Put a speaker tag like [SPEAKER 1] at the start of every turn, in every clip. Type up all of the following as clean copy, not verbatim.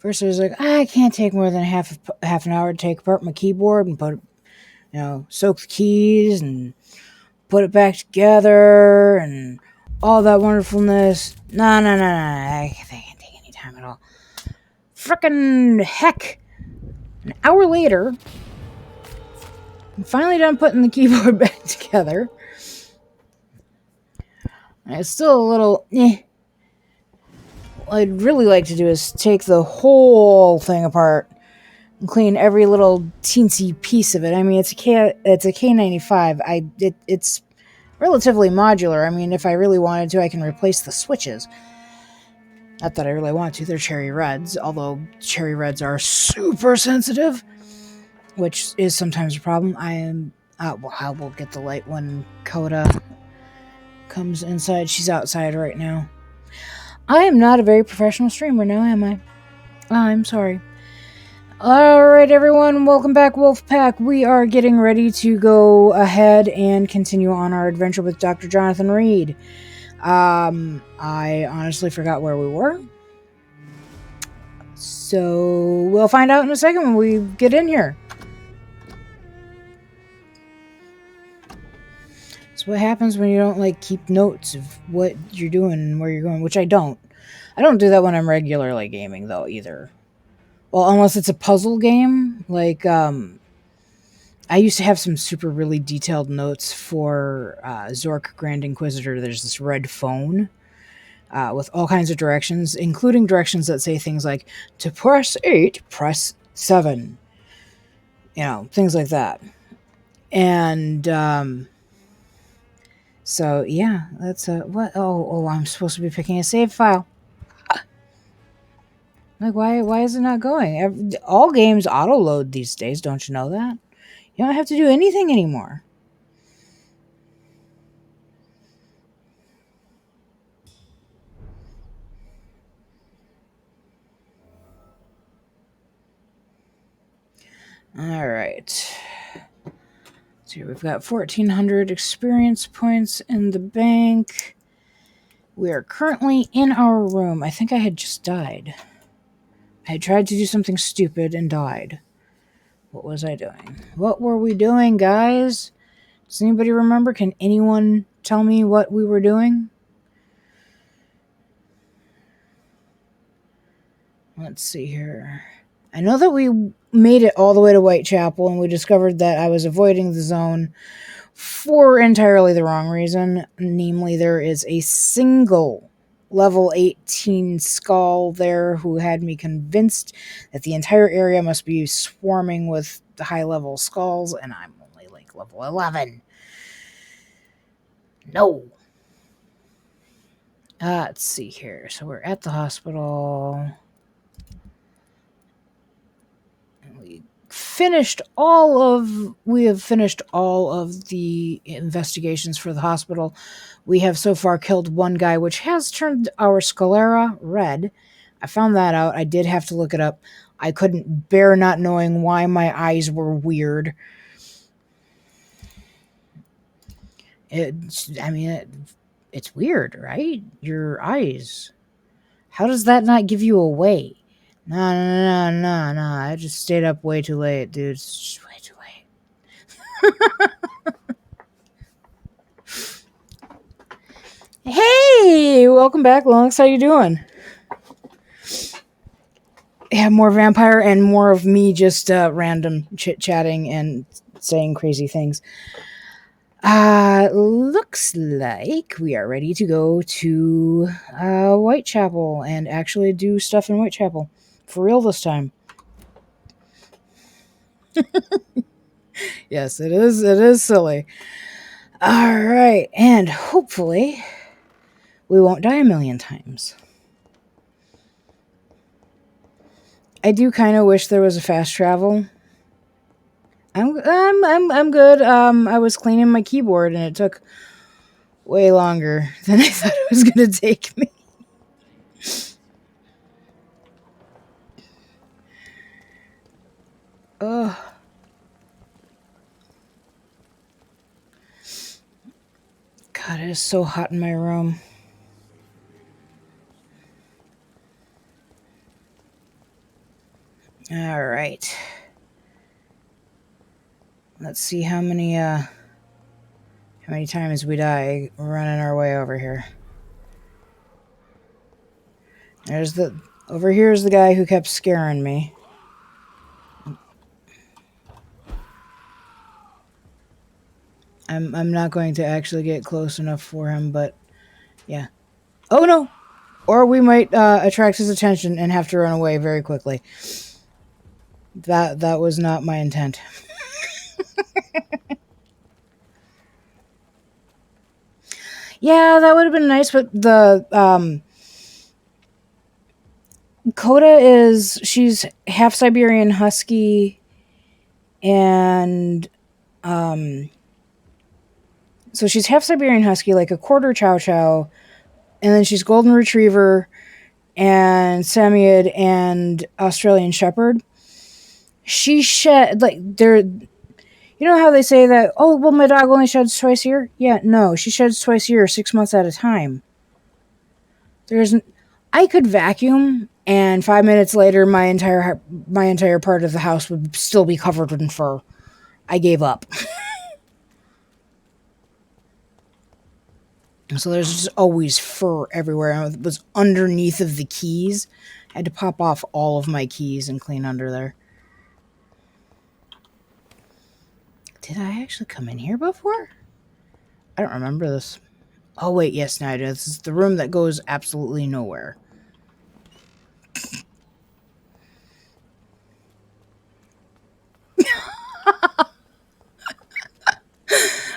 [SPEAKER 1] First I was like, I can't take more than half an hour to take apart my keyboard and put, soak the keys and put it back together and all that wonderfulness. No, no, no, no. They can't take any time at all. Frickin' heck. An hour later, I'm finally done putting the keyboard back together. It's still a little What I'd really like to do is take the whole thing apart and clean every little teensy piece of it. I mean, it's a K95. It's relatively modular. I mean, if I really wanted to, I can replace the switches. Not that I really want to. They're cherry reds, although cherry reds are super sensitive, which is sometimes a problem. I will get the light when Coda comes inside. She's outside right now. I am not a very professional streamer now, am I? I'm sorry. Alright, everyone, welcome back, Wolfpack. We are getting ready to go ahead and continue on our adventure with Dr. Jonathan Reed. I honestly forgot where we were. So we'll find out in a second when we get in here. That's what happens when you don't keep notes of what you're doing and where you're going, which I don't. I don't do that when I'm regularly gaming though either. Well, unless it's a puzzle game, I used to have some super really detailed notes for Zork Grand Inquisitor. There's this red phone with all kinds of directions, including directions that say things like, to press 8, press 7. Things like that. And so, yeah, that's what? Oh, I'm supposed to be picking a save file. Why is it not going? All games auto-load these days, don't you know that? You don't have to do anything anymore. All right. So we've got 1,400 experience points in the bank. We are currently in our room. I think I had just died. I had tried to do something stupid and died. What was I doing? What were we doing, guys? Does anybody remember? Can anyone tell me what we were doing? Let's see here. I know that we made it all the way to Whitechapel, and we discovered that I was avoiding the zone for entirely the wrong reason. Namely, there is a single level 18 skull there who had me convinced that the entire area must be swarming with high-level skulls, and I'm only level 11. No. Let's see here. So we're at the hospital. We have finished all of the investigations for the hospital. We have so far killed one guy, which has turned our sclera red. I found that out. I did have to look it up. I couldn't bear not knowing why my eyes were weird. It's weird, right? Your eyes. How does that not give you away? No. I just stayed up way too late, dude. It's just way too late. Hey! Welcome back, Lux. How you doing? Yeah, more Vampyr and more of me just random chit-chatting and saying crazy things. Looks like we are ready to go to Whitechapel and actually do stuff in Whitechapel. For real this time. Yes, it is silly. Alright, and hopefully we won't die a million times. I do kind of wish there was a fast travel. I'm good. I was cleaning my keyboard and it took way longer than I thought it was gonna take me. Ugh. God, it is so hot in my room. All right. Let's see how many times we die running our way over here. Over here's the guy who kept scaring me. I'm not going to actually get close enough for him, but yeah. Oh no! Or we might attract his attention and have to run away very quickly. That was not my intent. Yeah, that would have been nice, but the Coda she's half Siberian Husky and so she's half Siberian Husky, like a quarter Chow Chow, and then she's Golden Retriever and Samoyed and Australian Shepherd. She shed like they're, you know how they say that, oh well, my dog only sheds twice a year. Yeah, no, she sheds twice a year, 6 months at a time. I could vacuum, and 5 minutes later, my entire part of the house would still be covered in fur. I gave up. So there's just always fur everywhere. It was underneath of the keys. I had to pop off all of my keys and clean under there. Did I actually come in here before? I don't remember this. Oh wait, yes, now I do. This is the room that goes absolutely nowhere.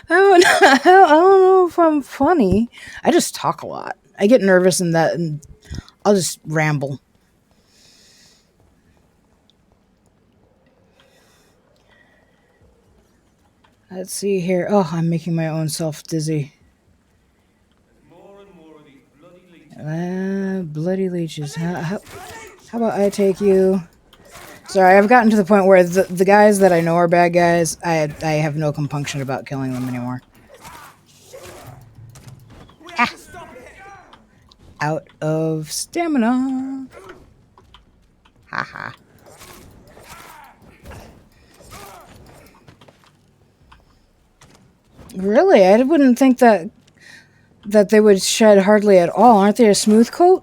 [SPEAKER 1] I don't know if I'm funny. I just talk a lot. I get nervous and I'll just ramble. Let's see here. Oh, I'm making my own self dizzy. Bloody leeches. How about I take you? Sorry, I've gotten to the point where the guys that I know are bad guys, I have no compunction about killing them anymore. Ah. Out of stamina. Haha. Really? I wouldn't think that they would shed hardly at all. Aren't they a smooth coat?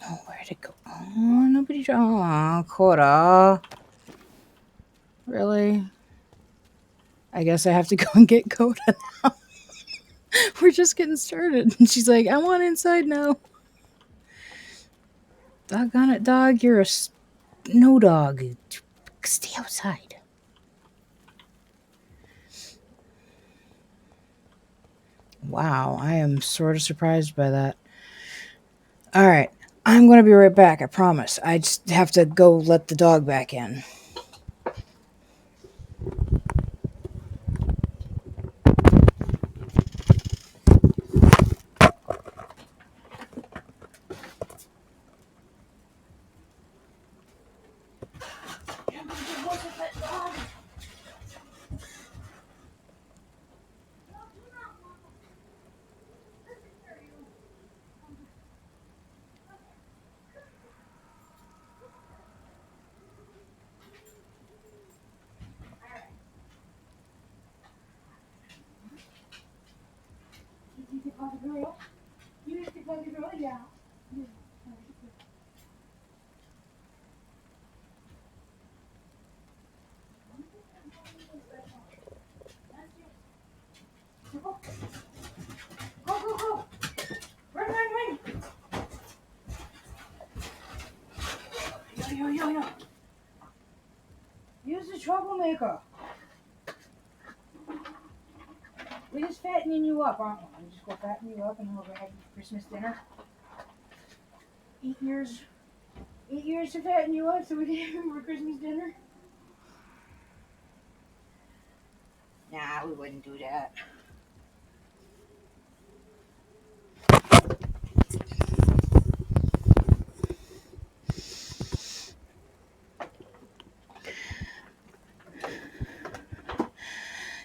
[SPEAKER 1] Oh, where'd it go? Oh, nobody. Oh, Cora. Really? I guess I have to go and get Coda now. We're just getting started. And she's like, I want inside now. Doggone it, dog. You're a snow dog. Stay outside. Wow, I am sort of surprised by that. All right. I'm going to be right back, I promise. I just have to go let the dog back in. Yeah. Go, go, go. Run, run, run. Yo. Use the troublemaker. We're just fattening you up, aren't we? We just go fatten you up and we'll have Christmas dinner. 8 years. 8 years to fatten you up so we can have more Christmas dinner? Nah, we wouldn't do that.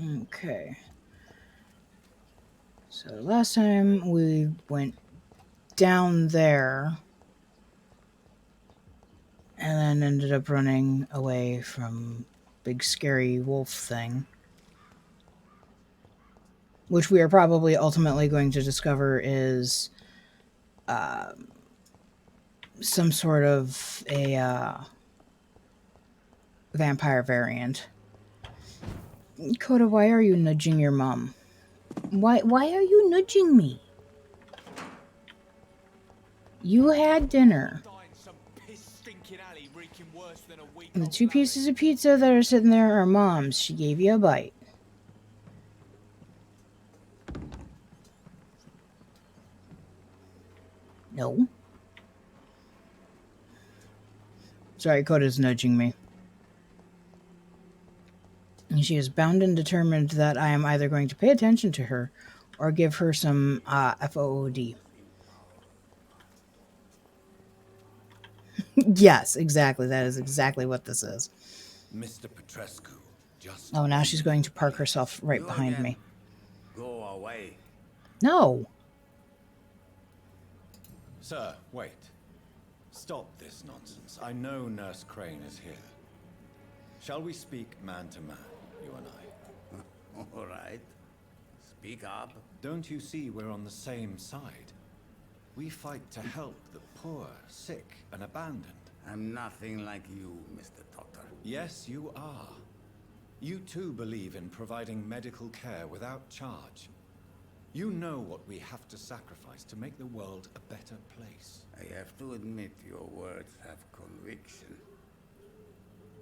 [SPEAKER 1] Okay. So last time we went down there and then ended up running away from big scary wolf thing, which we are probably ultimately going to discover is some sort of a vampire variant. Coda, why are you nudging your mom? Why are you nudging me? You had dinner. The two pieces of pizza that are sitting there are mom's. She gave you a bite. No. Sorry, Coda's nudging me. And she is bound and determined that I am either going to pay attention to her or give her some FOOD. Yes, exactly. That is exactly what this is.
[SPEAKER 2] Mr. Petrescu, just
[SPEAKER 1] Oh, now she's
[SPEAKER 2] leave
[SPEAKER 1] going to
[SPEAKER 2] the
[SPEAKER 1] park
[SPEAKER 2] place.
[SPEAKER 1] herself right
[SPEAKER 3] You
[SPEAKER 1] behind
[SPEAKER 3] again.
[SPEAKER 1] me.
[SPEAKER 3] Go away.
[SPEAKER 1] No.
[SPEAKER 2] Sir, wait. Stop this nonsense. I know Nurse Crane is here. Shall we speak man to man, you and I?
[SPEAKER 3] All right. Speak up.
[SPEAKER 2] Don't you see we're on the same side? We fight to help the poor, sick, and abandoned.
[SPEAKER 3] I'm nothing like you, Mr. Doctor.
[SPEAKER 2] Yes, you are. You too believe in providing medical care without charge. You know what we have to sacrifice to make the world a better place.
[SPEAKER 3] I have to admit your words have conviction.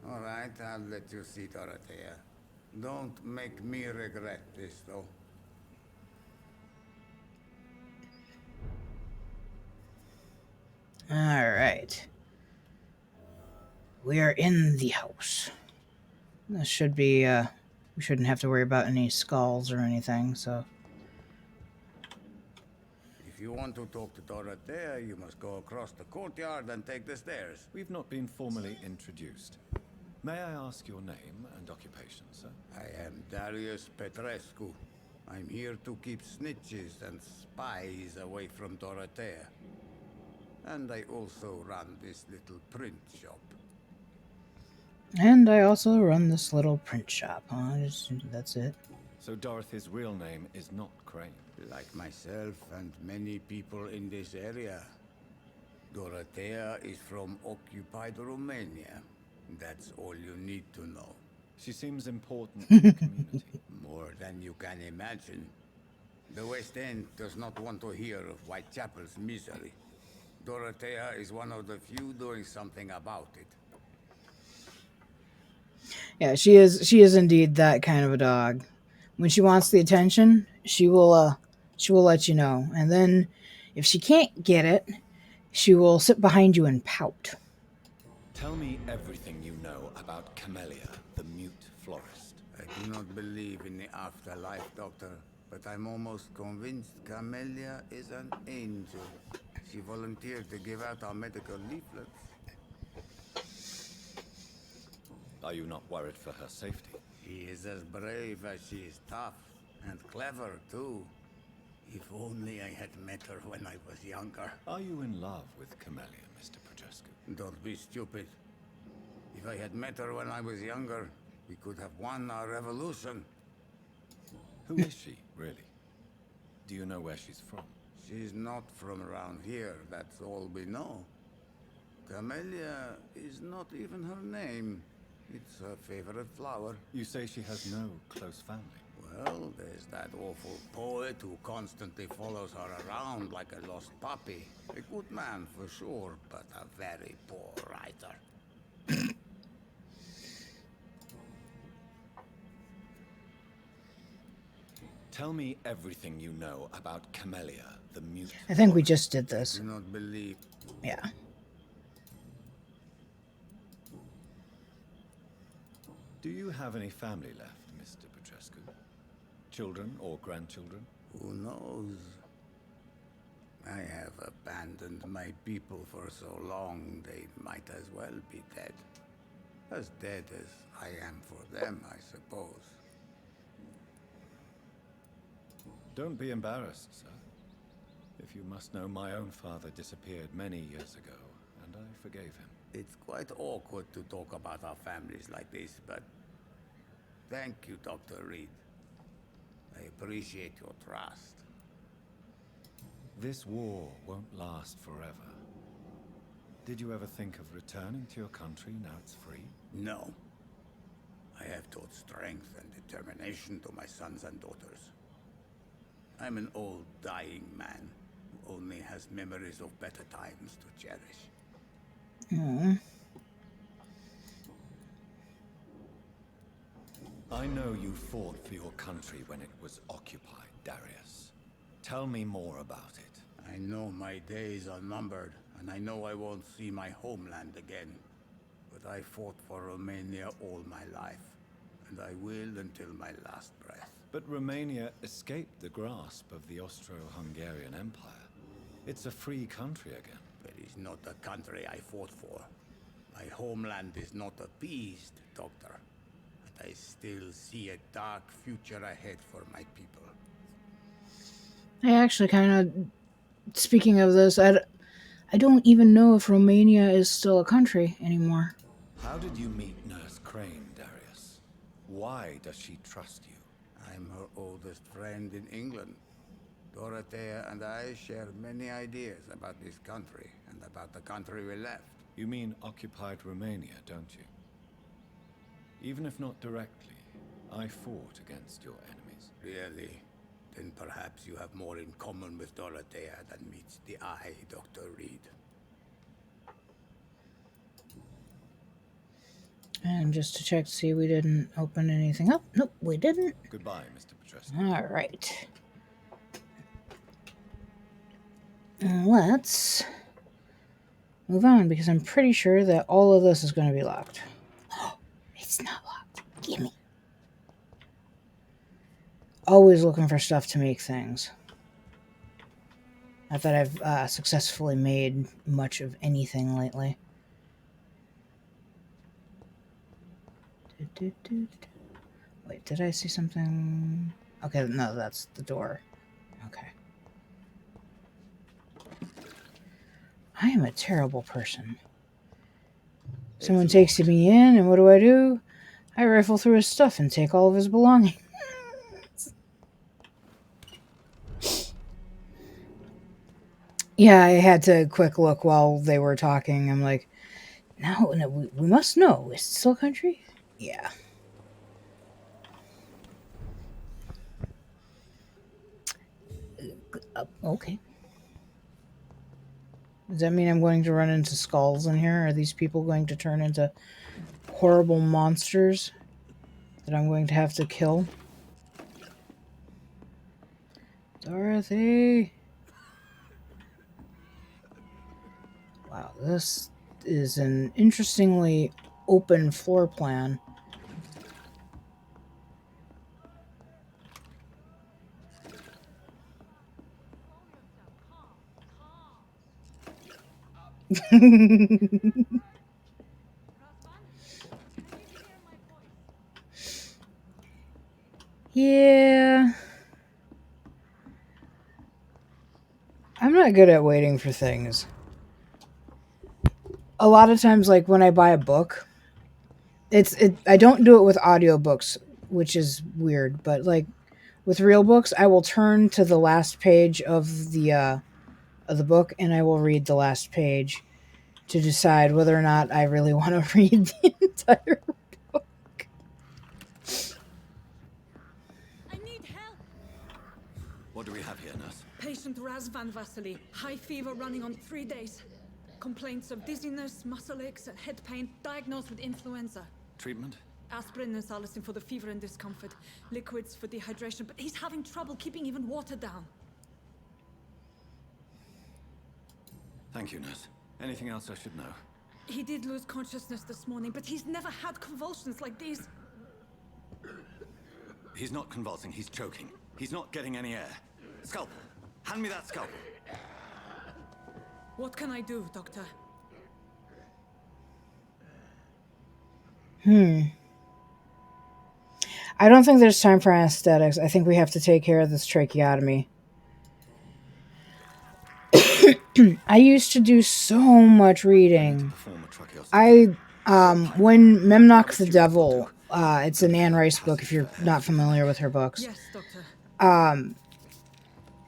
[SPEAKER 3] All right, I'll let you see Dorothea. Don't make me regret this, though.
[SPEAKER 1] All right. We are in the house. This should be, we shouldn't have to worry about any skulls or anything, so.
[SPEAKER 3] If you want to talk to Dorothea, you must go across the courtyard and take the stairs.
[SPEAKER 2] We've not been formally introduced. May I ask your name and occupation, sir?
[SPEAKER 3] I am Darius Petrescu. I'm here to keep snitches and spies away from Dorothea. And I also run this little print shop.
[SPEAKER 1] And I also run this little print shop, huh? That's it.
[SPEAKER 2] So Dorothy's real name is not Crane.
[SPEAKER 3] Like myself and many people in this area, Dorothea is from occupied Romania. That's all you need to know.
[SPEAKER 2] She seems important to the community.
[SPEAKER 3] More than you can imagine. The West End does not want to hear of Whitechapel's misery. Dorothea is one of the few doing something about it.
[SPEAKER 1] Yeah, she is indeed that kind of a dog. When she wants the attention, she will let you know. And then if she can't get it, she will sit behind you and pout.
[SPEAKER 2] Tell me everything you know about Camellia, the mute florist.
[SPEAKER 3] I do not believe in the afterlife, Doctor, but I'm almost convinced Camellia is an angel. She volunteered to give out our medical leaflets.
[SPEAKER 2] Are you not worried for her safety?
[SPEAKER 3] She is as brave as she is tough, and clever, too. If only I had met her when I was younger.
[SPEAKER 2] Are you in love with Camellia, Mr. Petrescu?
[SPEAKER 3] Don't be stupid. If I had met her when I was younger, we could have won our revolution.
[SPEAKER 2] Who is she, really? Do you know where she's from?
[SPEAKER 3] She's not from around here, that's all we know. Camellia is not even her name. It's her favorite flower.
[SPEAKER 2] You say she has no close family.
[SPEAKER 3] Well, there's that awful poet who constantly follows her around like a lost puppy. A good man for sure, but a very poor writer.
[SPEAKER 2] Tell me everything you know about Camellia, the mute.
[SPEAKER 1] I think we just did this.
[SPEAKER 3] Do not believe.
[SPEAKER 1] Yeah.
[SPEAKER 2] Do you have any family left, Mr. Petrescu? Children or grandchildren?
[SPEAKER 3] Who knows? I have abandoned my people for so long, they might as well be dead. As dead as I am for them, I suppose.
[SPEAKER 2] Don't be embarrassed, sir. If you must know, my own father disappeared many years ago, and I forgave him.
[SPEAKER 3] It's quite awkward to talk about our families like this, but thank you, Dr. Reed. I appreciate your trust.
[SPEAKER 2] This war won't last forever. Did you ever think of returning to your country now it's free?
[SPEAKER 3] No. I have taught strength and determination to my sons and daughters. I'm an old, dying man who only has memories of better times to cherish.
[SPEAKER 1] Aww.
[SPEAKER 2] I know you fought for your country when it was occupied, Darius. Tell me more about it.
[SPEAKER 3] I know my days are numbered, and I know I won't see my homeland again. But I fought for Romania all my life, and I will until my last breath.
[SPEAKER 2] But Romania escaped the grasp of the Austro-Hungarian Empire. It's a free country again.
[SPEAKER 3] It is not the country I fought for. My homeland is not appeased, Doctor. But I still see a dark future ahead for my people.
[SPEAKER 1] I actually kind of, speaking of this, I don't even know if Romania is still a country anymore.
[SPEAKER 2] How did you meet Nurse Crane, Darius? Why does she trust you?
[SPEAKER 3] I'm her oldest friend in England. Dorothea and I share many ideas about this country and about the country we left.
[SPEAKER 2] You mean occupied Romania, don't you? Even if not directly, I fought against your enemies.
[SPEAKER 3] Really? Then perhaps you have more in common with Dorothea than meets the eye, Dr. Reed.
[SPEAKER 1] And just to check to see we didn't open anything up. Nope, we didn't.
[SPEAKER 2] Goodbye, Mr. Petrescu.
[SPEAKER 1] All right. Let's move on, because I'm pretty sure that all of this is going to be locked. Oh, it's not locked. Gimme. Always looking for stuff to make things. Not that I've successfully made much of anything lately. Wait, did I see something? Okay, no, that's the door. Okay. I am a terrible person. Someone takes me in, and what do? I rifle through his stuff and take all of his belongings. Yeah, I had to quick look while they were talking. I'm like, no, we must know. Is it still a country? Yeah. Okay. Does that mean I'm going to run into skulls in here? Are these people going to turn into horrible monsters that I'm going to have to kill? Dorothy! Wow, this is an interestingly open floor plan. Yeah. I'm not good at waiting for things. A lot of times, like when I buy a book, I don't do it with audiobooks, which is weird, but like with real books, I will turn to the last page of the book and I will read the last page to decide whether or not I really want to read the entire book.
[SPEAKER 4] I need help.
[SPEAKER 2] What do we have here, nurse?
[SPEAKER 4] Patient Razvan Vasily. High fever running on 3 days. Complaints of dizziness, muscle aches, and head pain. Diagnosed with influenza.
[SPEAKER 2] Treatment?
[SPEAKER 4] Aspirin and salicin for the fever and discomfort. Liquids for dehydration, but he's having trouble keeping even water down.
[SPEAKER 2] Thank you, nurse. Anything else I should know?
[SPEAKER 4] He did lose consciousness this morning, but he's never had convulsions like these.
[SPEAKER 2] He's not convulsing, he's choking. He's not getting any air. Scalpel! Hand me that scalpel!
[SPEAKER 4] What can I do, Doctor?
[SPEAKER 1] I don't think there's time for anesthetics. I think we have to take care of this tracheotomy. I used to do so much reading.
[SPEAKER 2] Perform a tracheostomy.
[SPEAKER 1] When Memnoch the Devil, it's an Anne Rice book if you're not familiar with her books.
[SPEAKER 4] Yes, Doctor.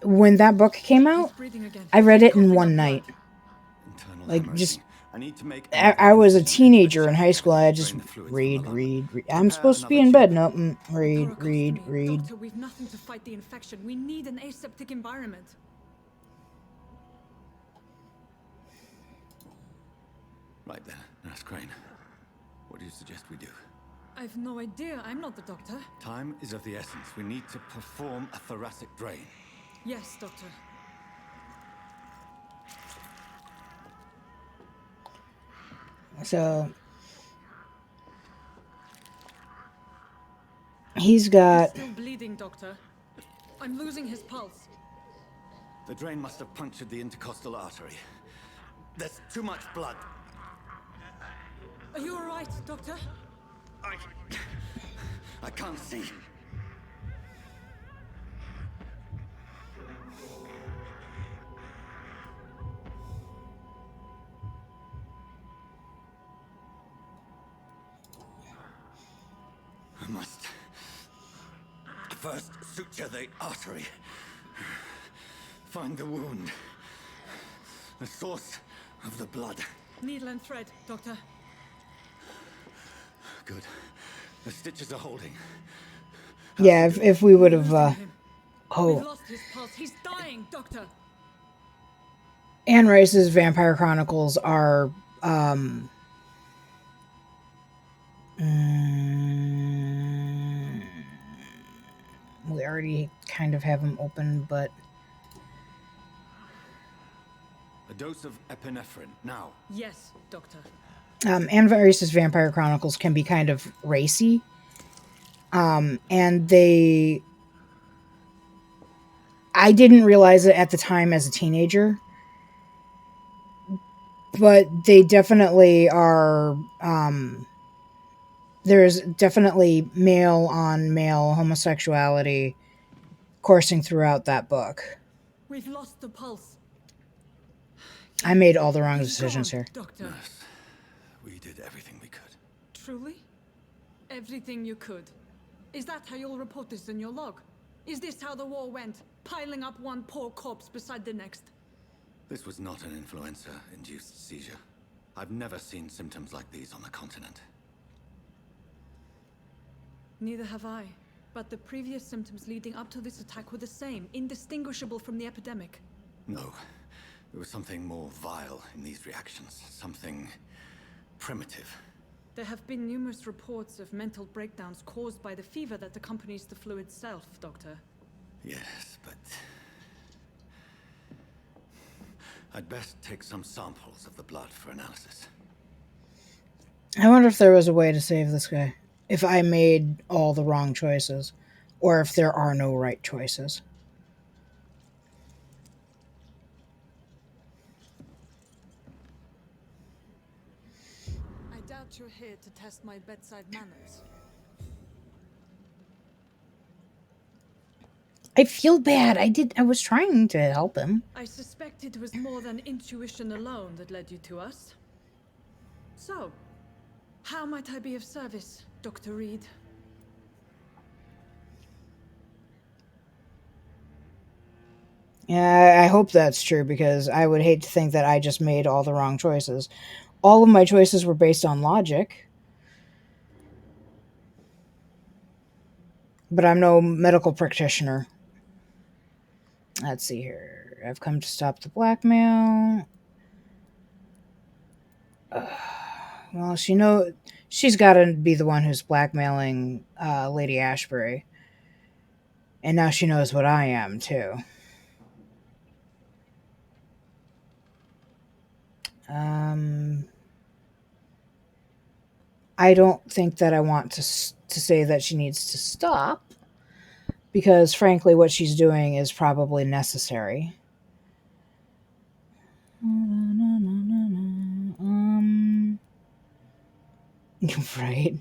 [SPEAKER 1] When that book came
[SPEAKER 4] He's
[SPEAKER 1] out,
[SPEAKER 4] breathing again.
[SPEAKER 1] I read it in
[SPEAKER 4] Coughing
[SPEAKER 1] one
[SPEAKER 4] up
[SPEAKER 1] night.
[SPEAKER 4] blood.
[SPEAKER 2] Internal
[SPEAKER 1] Like,
[SPEAKER 2] hemorrhaging.
[SPEAKER 1] just,
[SPEAKER 2] I need to make
[SPEAKER 1] I was a
[SPEAKER 2] incision into the
[SPEAKER 1] teenager in
[SPEAKER 2] chest
[SPEAKER 1] high school. I
[SPEAKER 2] to
[SPEAKER 1] just
[SPEAKER 2] drain the fluids from
[SPEAKER 1] read.
[SPEAKER 2] the lung.
[SPEAKER 1] I'm
[SPEAKER 2] Prepare
[SPEAKER 1] supposed to be
[SPEAKER 2] another
[SPEAKER 1] in bed.
[SPEAKER 2] tube.
[SPEAKER 1] Nope. Read.
[SPEAKER 4] Thoracostomy. Doctor, we've nothing to fight the infection. We need an aseptic environment.
[SPEAKER 2] Right then, Nurse Crane. What do you suggest we do?
[SPEAKER 4] I've no idea. I'm not the doctor.
[SPEAKER 2] Time is of the essence. We need to perform a thoracic drain.
[SPEAKER 4] Yes, Doctor.
[SPEAKER 1] So he's got.
[SPEAKER 4] He's still bleeding, Doctor. I'm losing his pulse.
[SPEAKER 2] The drain must have punctured the intercostal artery. There's too much blood.
[SPEAKER 4] Are you all right, Doctor?
[SPEAKER 2] I can't see. I must first suture the artery. Find the wound. The source of the blood.
[SPEAKER 4] Needle and thread, Doctor.
[SPEAKER 2] Good. The stitches are holding.
[SPEAKER 1] Yeah, if we would have.
[SPEAKER 4] Losing him. We've
[SPEAKER 1] Oh,
[SPEAKER 4] lost his pulse. He's dying, Doctor.
[SPEAKER 1] Anne Rice's Vampire Chronicles are. We already kind of have them open, but.
[SPEAKER 2] A dose of epinephrine, now.
[SPEAKER 4] Yes, Doctor.
[SPEAKER 1] Anne Rice's Vampire Chronicles can be kind of racy. And they. I didn't realize it at the time as a teenager, but they definitely are. There's definitely male on male homosexuality coursing throughout that book.
[SPEAKER 4] We've lost the pulse.
[SPEAKER 1] I made all the wrong
[SPEAKER 4] He's
[SPEAKER 1] decisions
[SPEAKER 4] gone,
[SPEAKER 1] here.
[SPEAKER 4] Doctor.
[SPEAKER 2] Nurse, we did everything we could.
[SPEAKER 4] Truly? Everything you could. Is that how you'll report this in your log? Is this how the war went? Piling up one poor corpse beside the next?
[SPEAKER 2] This was not an influenza-induced seizure. I've never seen symptoms like these on the continent.
[SPEAKER 4] Neither have I. But the previous symptoms leading up to this attack were the same, indistinguishable from the epidemic.
[SPEAKER 2] No. There was something more vile in these reactions. Something primitive.
[SPEAKER 4] There have been numerous reports of mental breakdowns caused by the fever that accompanies the flu itself, Doctor.
[SPEAKER 2] Yes, but... I'd best take some samples of the blood for analysis.
[SPEAKER 1] I wonder if there was a way to save this guy. If I made all the wrong choices. Or if there are no right choices.
[SPEAKER 4] I doubt you're here to test my bedside manners.
[SPEAKER 1] I feel bad. I was trying to help him.
[SPEAKER 4] I suspect it was more than intuition alone that led you to us. So, how might I be of service, Dr. Reed?
[SPEAKER 1] Yeah, I hope that's true because I would hate to think that I just made all the wrong choices. All of my choices were based on logic. But I'm no medical practitioner. Let's see here. I've come to stop the blackmail. Well, she's got to be the one who's blackmailing Lady Ashbury. And now she knows what I am, too. I don't think that I want to say that she needs to stop. Because, frankly, what she's doing is probably necessary. Right.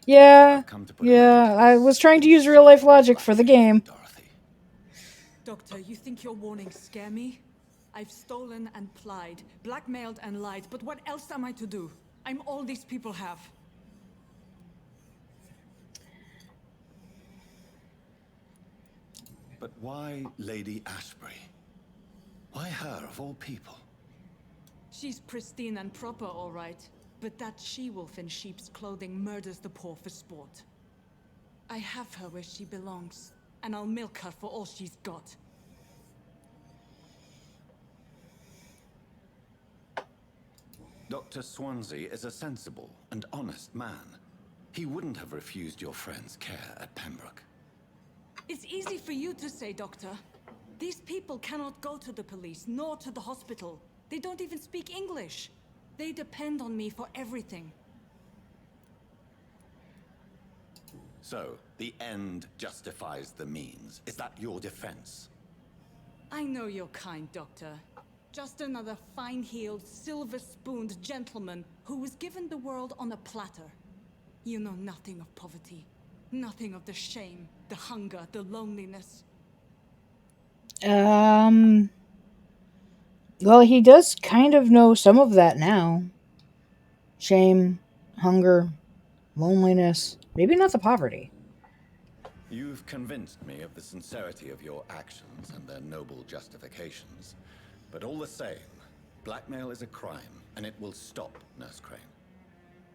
[SPEAKER 1] Yeah,
[SPEAKER 2] I've come to put an
[SPEAKER 1] yeah.
[SPEAKER 2] end to
[SPEAKER 1] I
[SPEAKER 2] this
[SPEAKER 1] was trying to use real life logic for the game.
[SPEAKER 2] Dorothy.
[SPEAKER 4] Doctor, you think your warnings scare me? I've stolen and plied, blackmailed and lied, but what else am I to do? I'm all these people have.
[SPEAKER 2] But why Lady Ashbury? Why her, of all people?
[SPEAKER 4] She's pristine and proper, all right. But that she-wolf in sheep's clothing murders the poor for sport. I have her where she belongs, and I'll milk her for all she's got.
[SPEAKER 2] Dr. Swansea is a sensible and honest man. He wouldn't have refused your friend's care at Pembroke.
[SPEAKER 4] It's easy for you to say, Doctor. These people cannot go to the police, nor to the hospital. They don't even speak English. They depend on me for everything.
[SPEAKER 2] So, the end justifies the means. Is that your defense?
[SPEAKER 4] I know you're kind, Doctor. Just another fine-heeled, silver-spooned gentleman who was given the world on a platter. You know nothing of poverty. Nothing of the shame, the hunger, the loneliness.
[SPEAKER 1] Well, he does kind of know some of that now. Shame, hunger, loneliness. Maybe not the poverty.
[SPEAKER 2] You've convinced me of the sincerity of your actions and their noble justifications. But all the same, blackmail is a crime, and it will stop, Nurse Crane.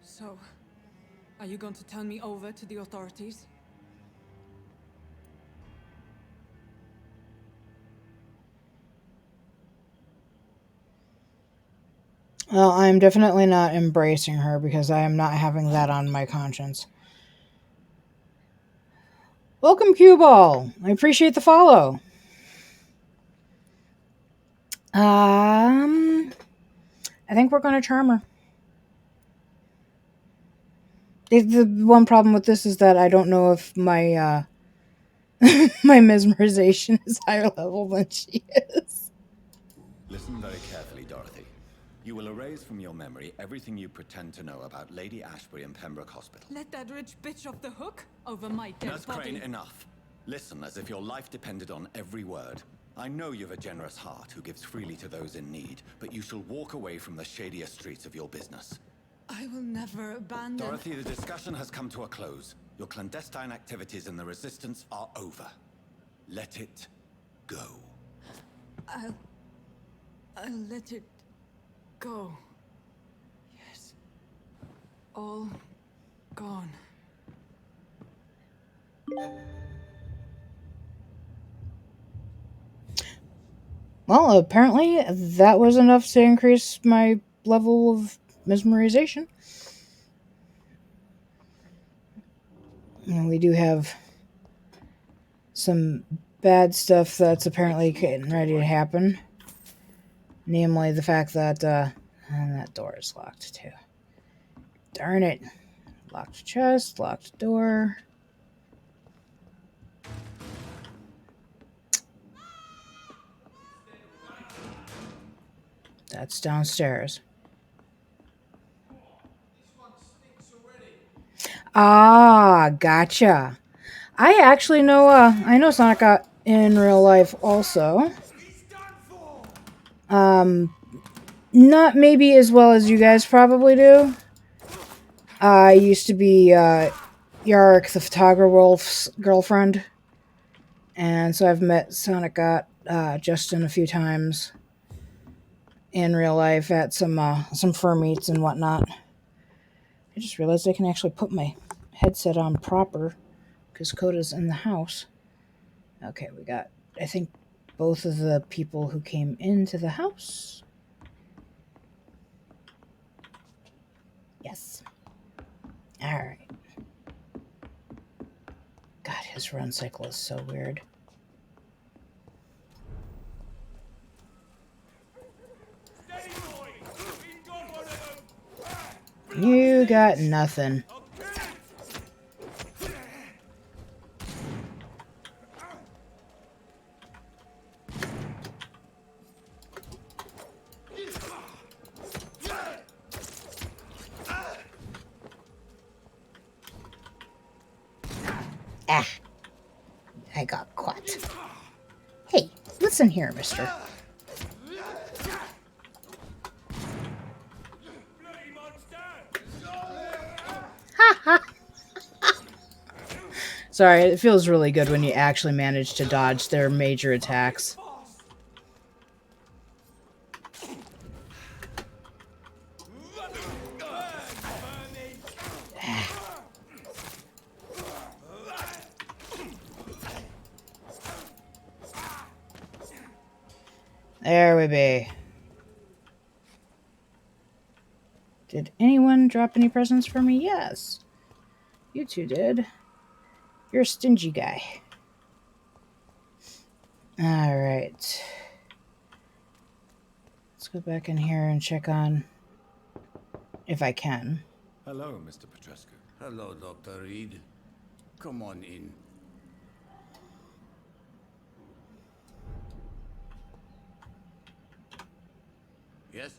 [SPEAKER 4] So, are you going to turn me over to the authorities?
[SPEAKER 1] Well, I'm definitely not embracing her because I am not having that on my conscience. Welcome, Cue Ball. I appreciate the follow. I think we're going to charm her. The one problem with this is that I don't know if my my mesmerization is higher level than she is.
[SPEAKER 2] Listen very carefully, Dorothy. You will erase from your memory everything you pretend to know about Lady Ashbury and Pembroke Hospital.
[SPEAKER 4] Let that rich bitch off the hook over my dead
[SPEAKER 2] Nurse
[SPEAKER 4] body.
[SPEAKER 2] Crane, enough. Listen as if your life depended on every word. I know you've a generous heart who gives freely to those in need, but you shall walk away from the shadier streets of your business.
[SPEAKER 4] I will never abandon...
[SPEAKER 2] Dorothy, the discussion has come to a close. Your clandestine activities in the Resistance are over. Let it go.
[SPEAKER 4] I'll let it go. Yes. All gone.
[SPEAKER 1] Well, apparently that was enough to increase my level of mesmerization. And we do have some bad stuff that's apparently getting ready to happen. Namely, the fact that and that door is locked too. Darn it. Locked chest, locked door. That's downstairs. Ah, gotcha. I actually know, I know Sonic got in real life also. Not maybe as well as you guys probably do. I used to be, Yarrick, the photographer Wolf's girlfriend. And so I've met Sonic got, Justin a few times in real life at some fur meets and whatnot. I just realized I can actually put my headset on proper because Coda's in the house. Okay, we got, I think, both of the people who came into the house. Yes. Alright. God, his run cycle is so weird. You got nothing. Ah, I got caught. Hey, listen here, mister. Ha ha! Sorry, it feels really good when you actually manage to dodge their major attacks. There we be. Did anyone drop any presents for me? Yes. You two did. You're a stingy guy. Alright. Let's go back in here and check on... if I can.
[SPEAKER 2] Hello, Mr. Petrescu.
[SPEAKER 3] Hello, Dr. Reed. Come on in. Yes?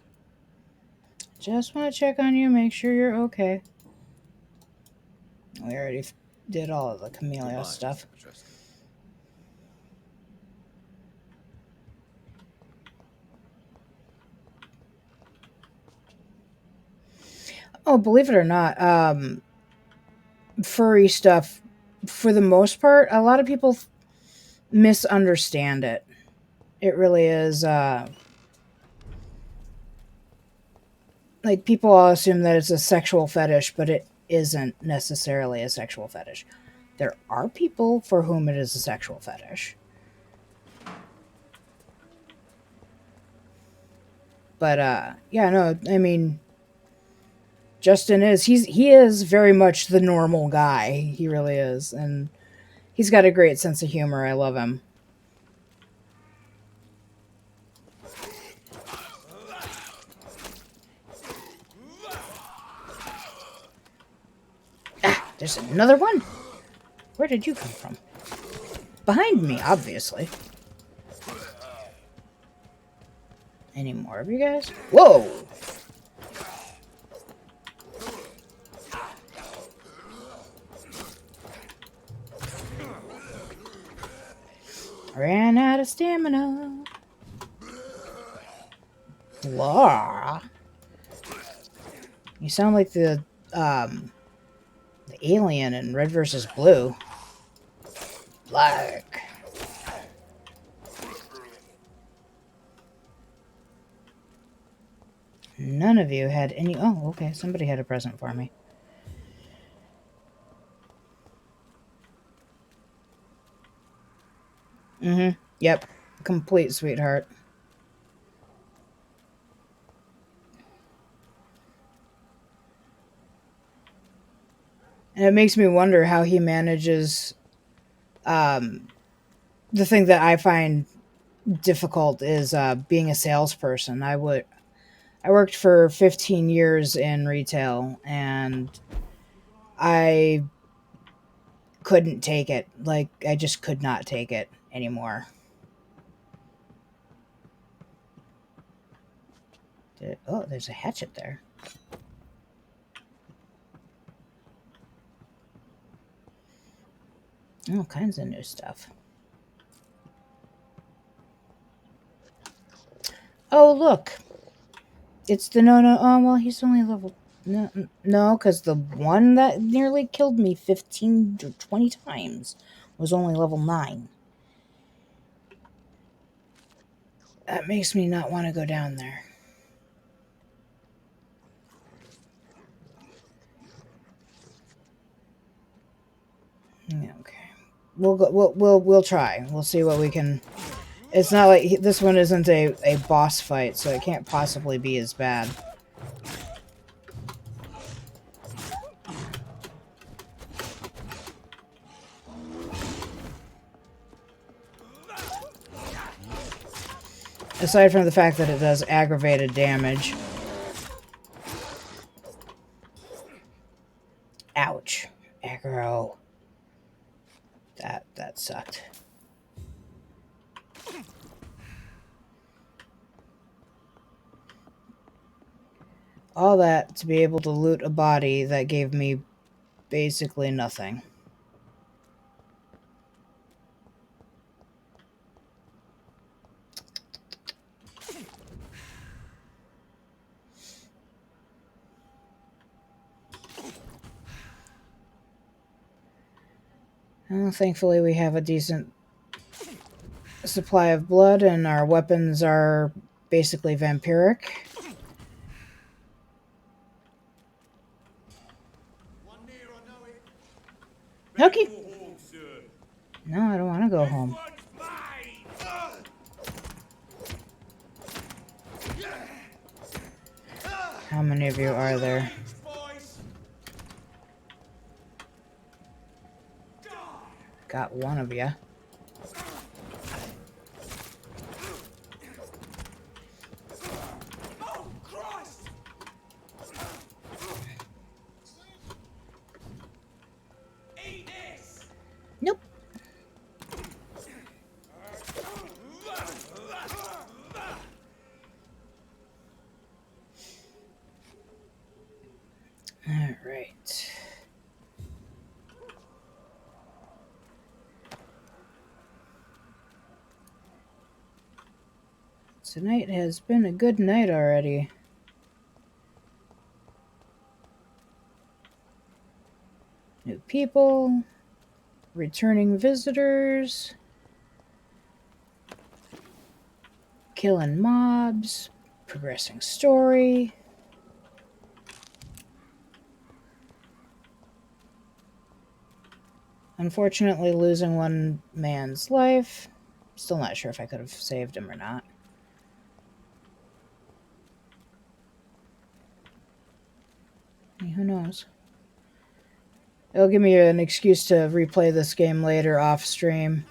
[SPEAKER 1] Just want to check on you, make sure you're okay. We already did all of the Camellia
[SPEAKER 2] Goodbye,
[SPEAKER 1] stuff.
[SPEAKER 2] Mr. Petrescu.
[SPEAKER 1] Oh, believe it or not, furry stuff, for the most part, a lot of people misunderstand it. It really is, like, people all assume that it's a sexual fetish, but it isn't necessarily a sexual fetish. There are people for whom it is a sexual fetish. But, yeah, no, I mean, Justin he is very much the normal guy. He really is. And he's got a great sense of humor. I love him. Ah, there's another one. Where did you come from? Behind me, obviously. Any more of you guys? Whoa! Ran out of stamina. Laura. You sound like the alien in Red vs. Blue. Black. None of you had any... Oh, okay. Somebody had a present for me. Mm-hmm. Yep. Complete sweetheart. And it makes me wonder how he manages... the thing that I find difficult is being a salesperson. I worked for 15 years in retail, and I couldn't take it. Like, I just could not take it anymore. Oh, there's a hatchet there. All kinds of new stuff. Oh, look. It's the no. Oh, well, he's only level... No, because the one that nearly killed me 15 to 20 times was only level 9. That makes me not want to go down there. Okay. We'll try. We'll see what we can... It's not like... This one isn't a boss fight, so it can't possibly be as bad. Aside from the fact that it does aggravated damage. Ouch. Aggro. That sucked. All that to be able to loot a body that gave me basically nothing. Well, thankfully we have a decent supply of blood, and our weapons are basically vampiric. Okay. No, I don't want to go home. How many of you are there? Got one of you. Nope. All right. Tonight has been a good night already. New people, returning visitors, killing mobs, progressing story. Unfortunately, losing one man's life. Still not sure if I could have saved him or not. Who knows? It'll give me an excuse to replay this game later off stream.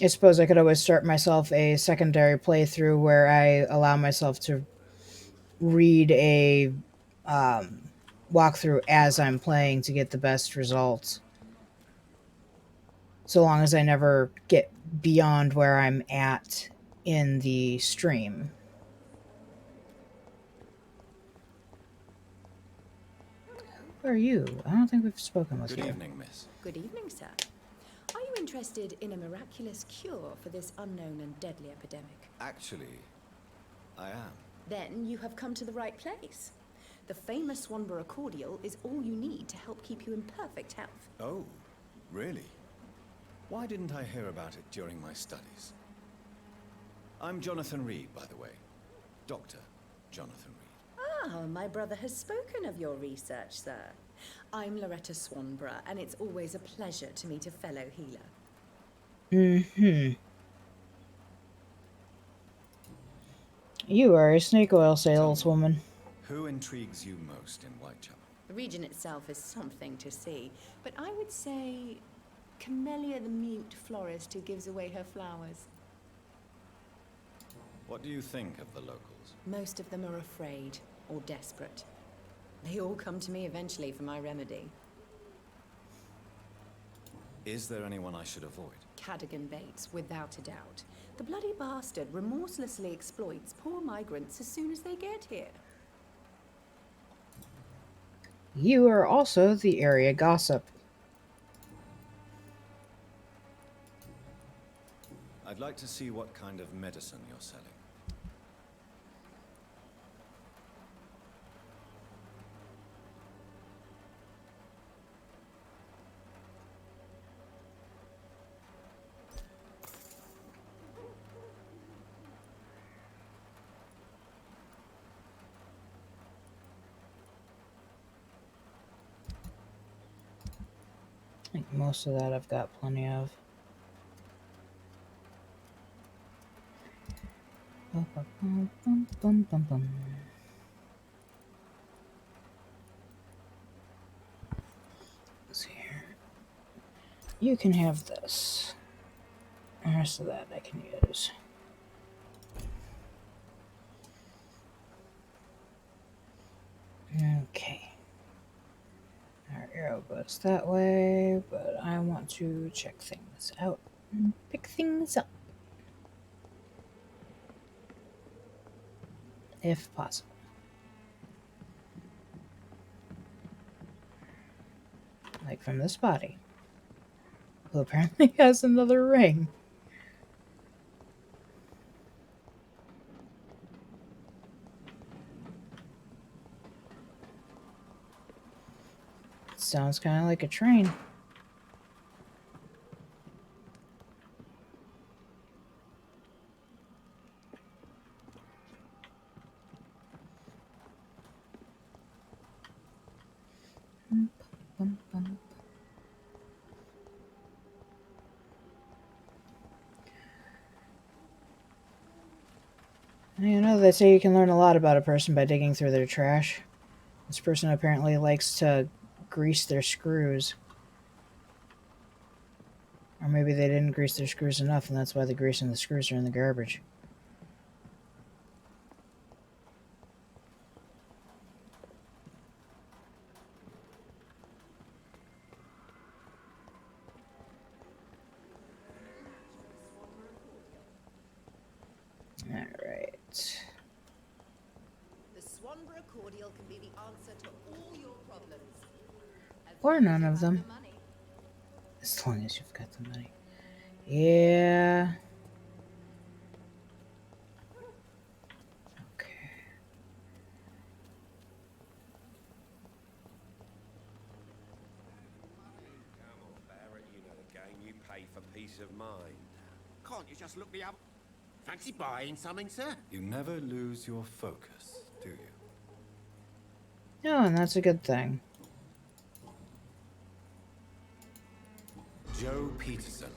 [SPEAKER 1] I suppose I could always start myself a secondary playthrough where I allow myself to read a walkthrough as I'm playing to get the best results. So long as I never get beyond where I'm at in the stream. Who are you? I don't think we've spoken with you.
[SPEAKER 2] Good evening, miss.
[SPEAKER 5] Good evening, sir. Are you interested in a miraculous cure for this unknown and deadly epidemic?
[SPEAKER 2] Actually, I am.
[SPEAKER 5] Then you have come to the right place. The famous Swanborough cordial is all you need to help keep you in perfect health.
[SPEAKER 2] Oh, really? Why didn't I hear about it during my studies? I'm Jonathan Reed, by the way. Dr. Jonathan Reed.
[SPEAKER 5] Ah, my brother has spoken of your research, sir. I'm Loretta Swanborough, and it's always a pleasure to meet a fellow healer.
[SPEAKER 1] Mm-hmm. You are a snake oil saleswoman.
[SPEAKER 2] Who intrigues you most in Whitechapel?
[SPEAKER 5] The region itself is something to see, but I would say Camellia the mute florist who gives away her flowers.
[SPEAKER 2] What do you think of the locals?
[SPEAKER 5] Most of them are afraid or desperate. They all come to me eventually for my remedy.
[SPEAKER 2] Is there anyone I should avoid?
[SPEAKER 5] Cadogan Bates, without a doubt. The bloody bastard remorselessly exploits poor migrants as soon as they get here.
[SPEAKER 1] You are also the area gossip.
[SPEAKER 2] I'd like to see what kind of medicine you're selling.
[SPEAKER 1] I think most of that I've got plenty of. Bum, bum, bum, bum, bum, bum. Let's see here. You can have this. The rest of that I can use. Okay. Our arrow goes that way, but I want to check things out and pick things up. If possible. Like from this body, who apparently has another ring. sounds kind of like a train. You know, they say you can learn a lot about a person by digging through their trash. This person apparently likes to grease their screws. Or maybe they didn't grease their screws enough, and that's why the grease and the screws are in the garbage. Alright.
[SPEAKER 6] The Swanborough cordial can be the answer to all your problems.
[SPEAKER 1] Or none of them. As long as you've got the money. Yeah. Okay.
[SPEAKER 7] Come on, Barrett, you know the game. You pay for peace of mind.
[SPEAKER 8] Can't you just look the other... Fancy buying something, sir?
[SPEAKER 2] You never lose your focus, do you?
[SPEAKER 1] No, and that's a good thing.
[SPEAKER 2] Joe Peterson.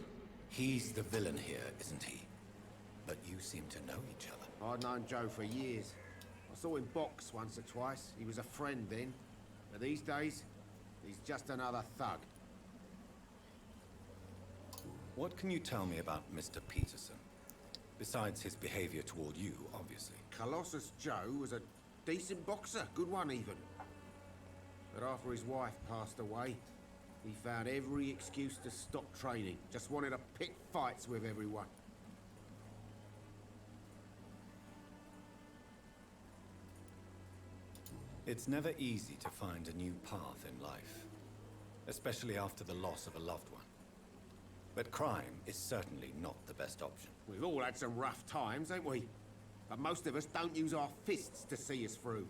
[SPEAKER 2] He's the villain here, isn't he? But you seem to know each other.
[SPEAKER 8] I'd known Joe for years. I saw him box once or twice. He was a friend then. But these days, he's just another thug.
[SPEAKER 2] What can you tell me about Mr. Peterson? Besides his behavior toward you, obviously.
[SPEAKER 8] Colossus Joe was a decent boxer, good one even. But after his wife passed away, he found every excuse to stop training. Just wanted to pick fights with everyone.
[SPEAKER 2] It's never easy to find a new path in life, especially after the loss of a loved one. But crime is certainly not the best option.
[SPEAKER 8] We've all had some rough times, ain't we? But most of us don't use our fists to see us through.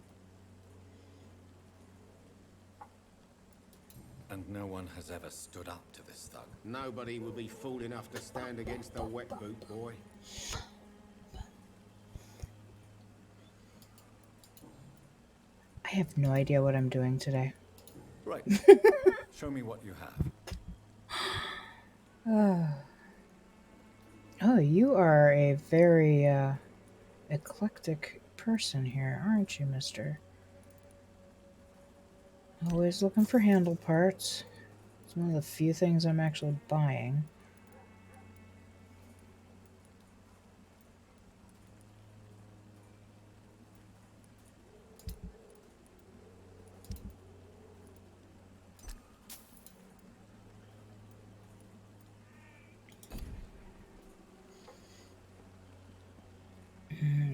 [SPEAKER 2] And no one has ever stood up to this thug.
[SPEAKER 8] Nobody would be fool enough to stand against the wet boot boy.
[SPEAKER 1] I have no idea what I'm doing today.
[SPEAKER 2] Right. Show me what you have.
[SPEAKER 1] Oh, you are a very eclectic person here, aren't you, mister? Always looking for handle parts. It's one of the few things I'm actually buying.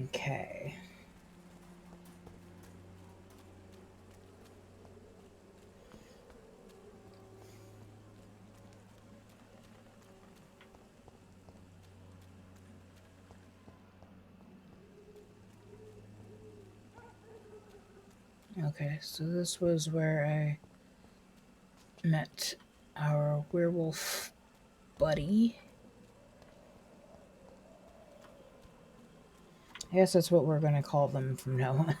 [SPEAKER 1] Okay. Okay, so this was where I met our werewolf buddy. I guess that's what we're gonna call them from now on.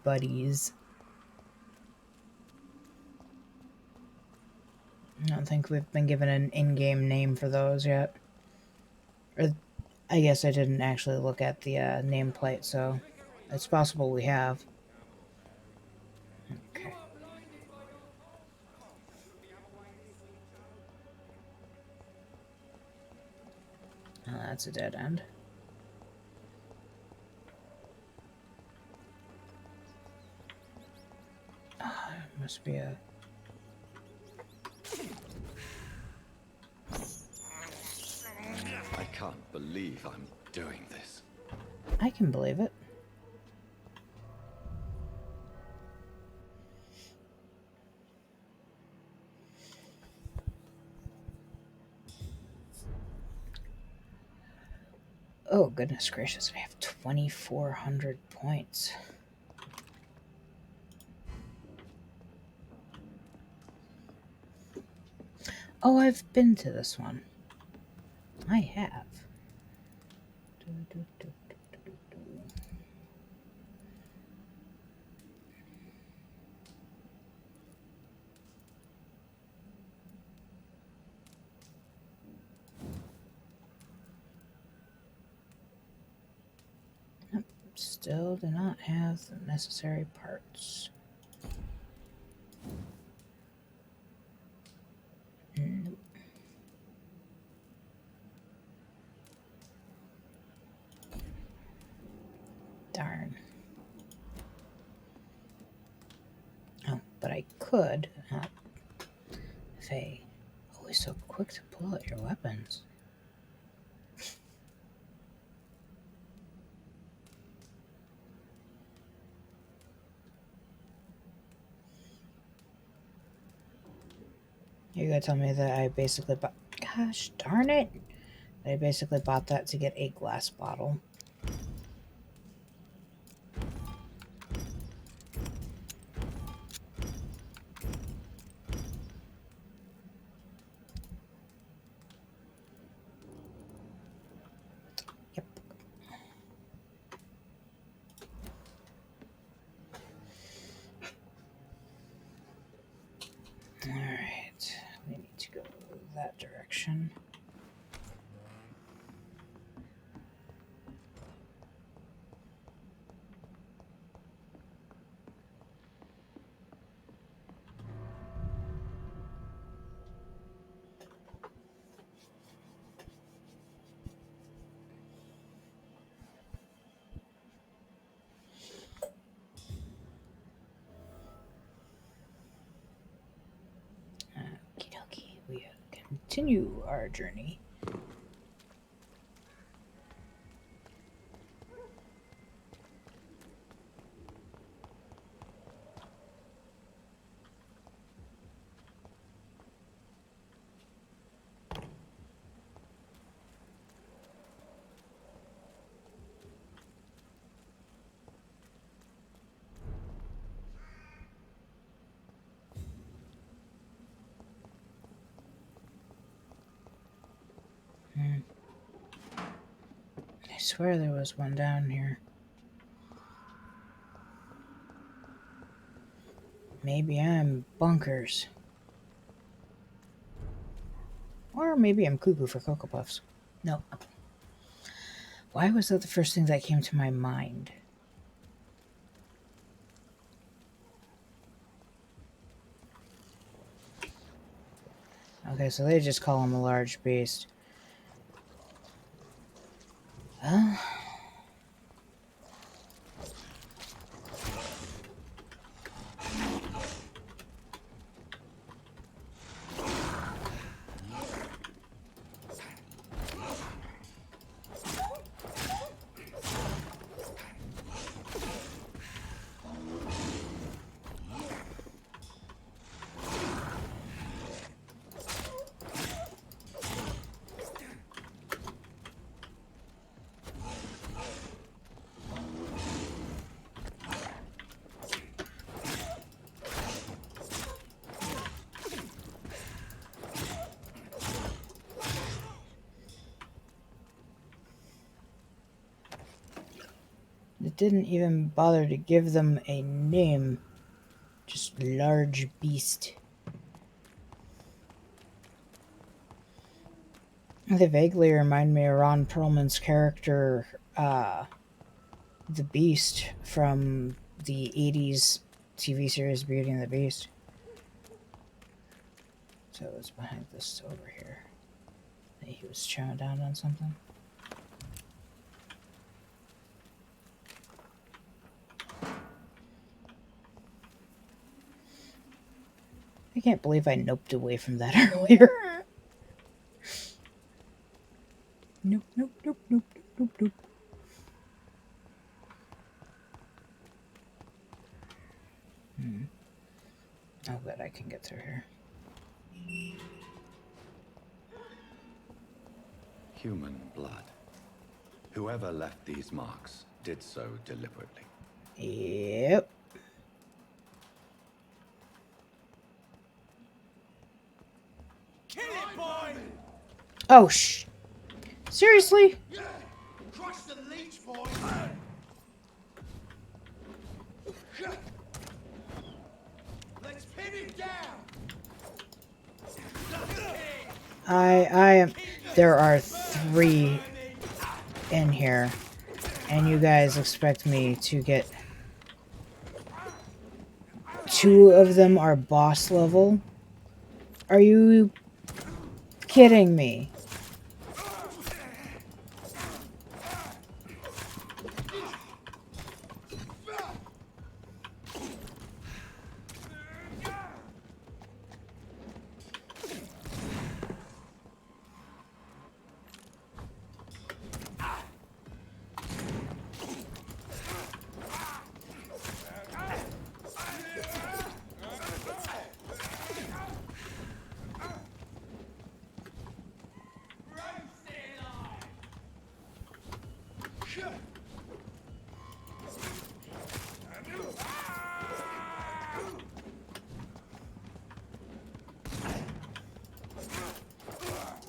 [SPEAKER 1] Buddies. I don't think we've been given an in-game name for those yet. Or, I guess I didn't actually look at the nameplate, so it's possible we have. Okay. Oh, that's a dead end. Must be a...
[SPEAKER 2] I can't believe I'm doing this.
[SPEAKER 1] I can believe it. Oh, goodness gracious, I have 2,400 points. Oh, I've been to this one. I have. Nope, still do not have the necessary parts. Nope. Darn. Oh, but I could. Faye, always so quick to pull out your weapons. You're gonna tell me that I basically bought. Gosh darn it! I basically bought that to get a glass bottle. Yep. Alright, we need to go that direction. Okie dokie, we continue our journey. I swear there was one down here. Maybe I'm bonkers. Or maybe I'm cuckoo for Cocoa Puffs. No. Why was that the first thing that came to my mind? Okay, so they just call him a large beast. It didn't even bother to give them a name. Just large beast. They vaguely remind me of Ron Perlman's character, the Beast, from the 80s TV series Beauty and the Beast. So it was behind this over here. He was chowing down on something. I can't believe I noped away from that earlier. Nope, nope, nope, nope, nope, nope. Oh, good, I can get through here.
[SPEAKER 2] Human blood. Whoever left these marks did so deliberately.
[SPEAKER 1] Yep.
[SPEAKER 3] Kill
[SPEAKER 1] Oh, seriously?
[SPEAKER 8] Crush the leech, boy! Let's pin him down!
[SPEAKER 1] I am. There are 3 in here, and you guys expect me to get. 2 of them are boss level? Are you kidding me?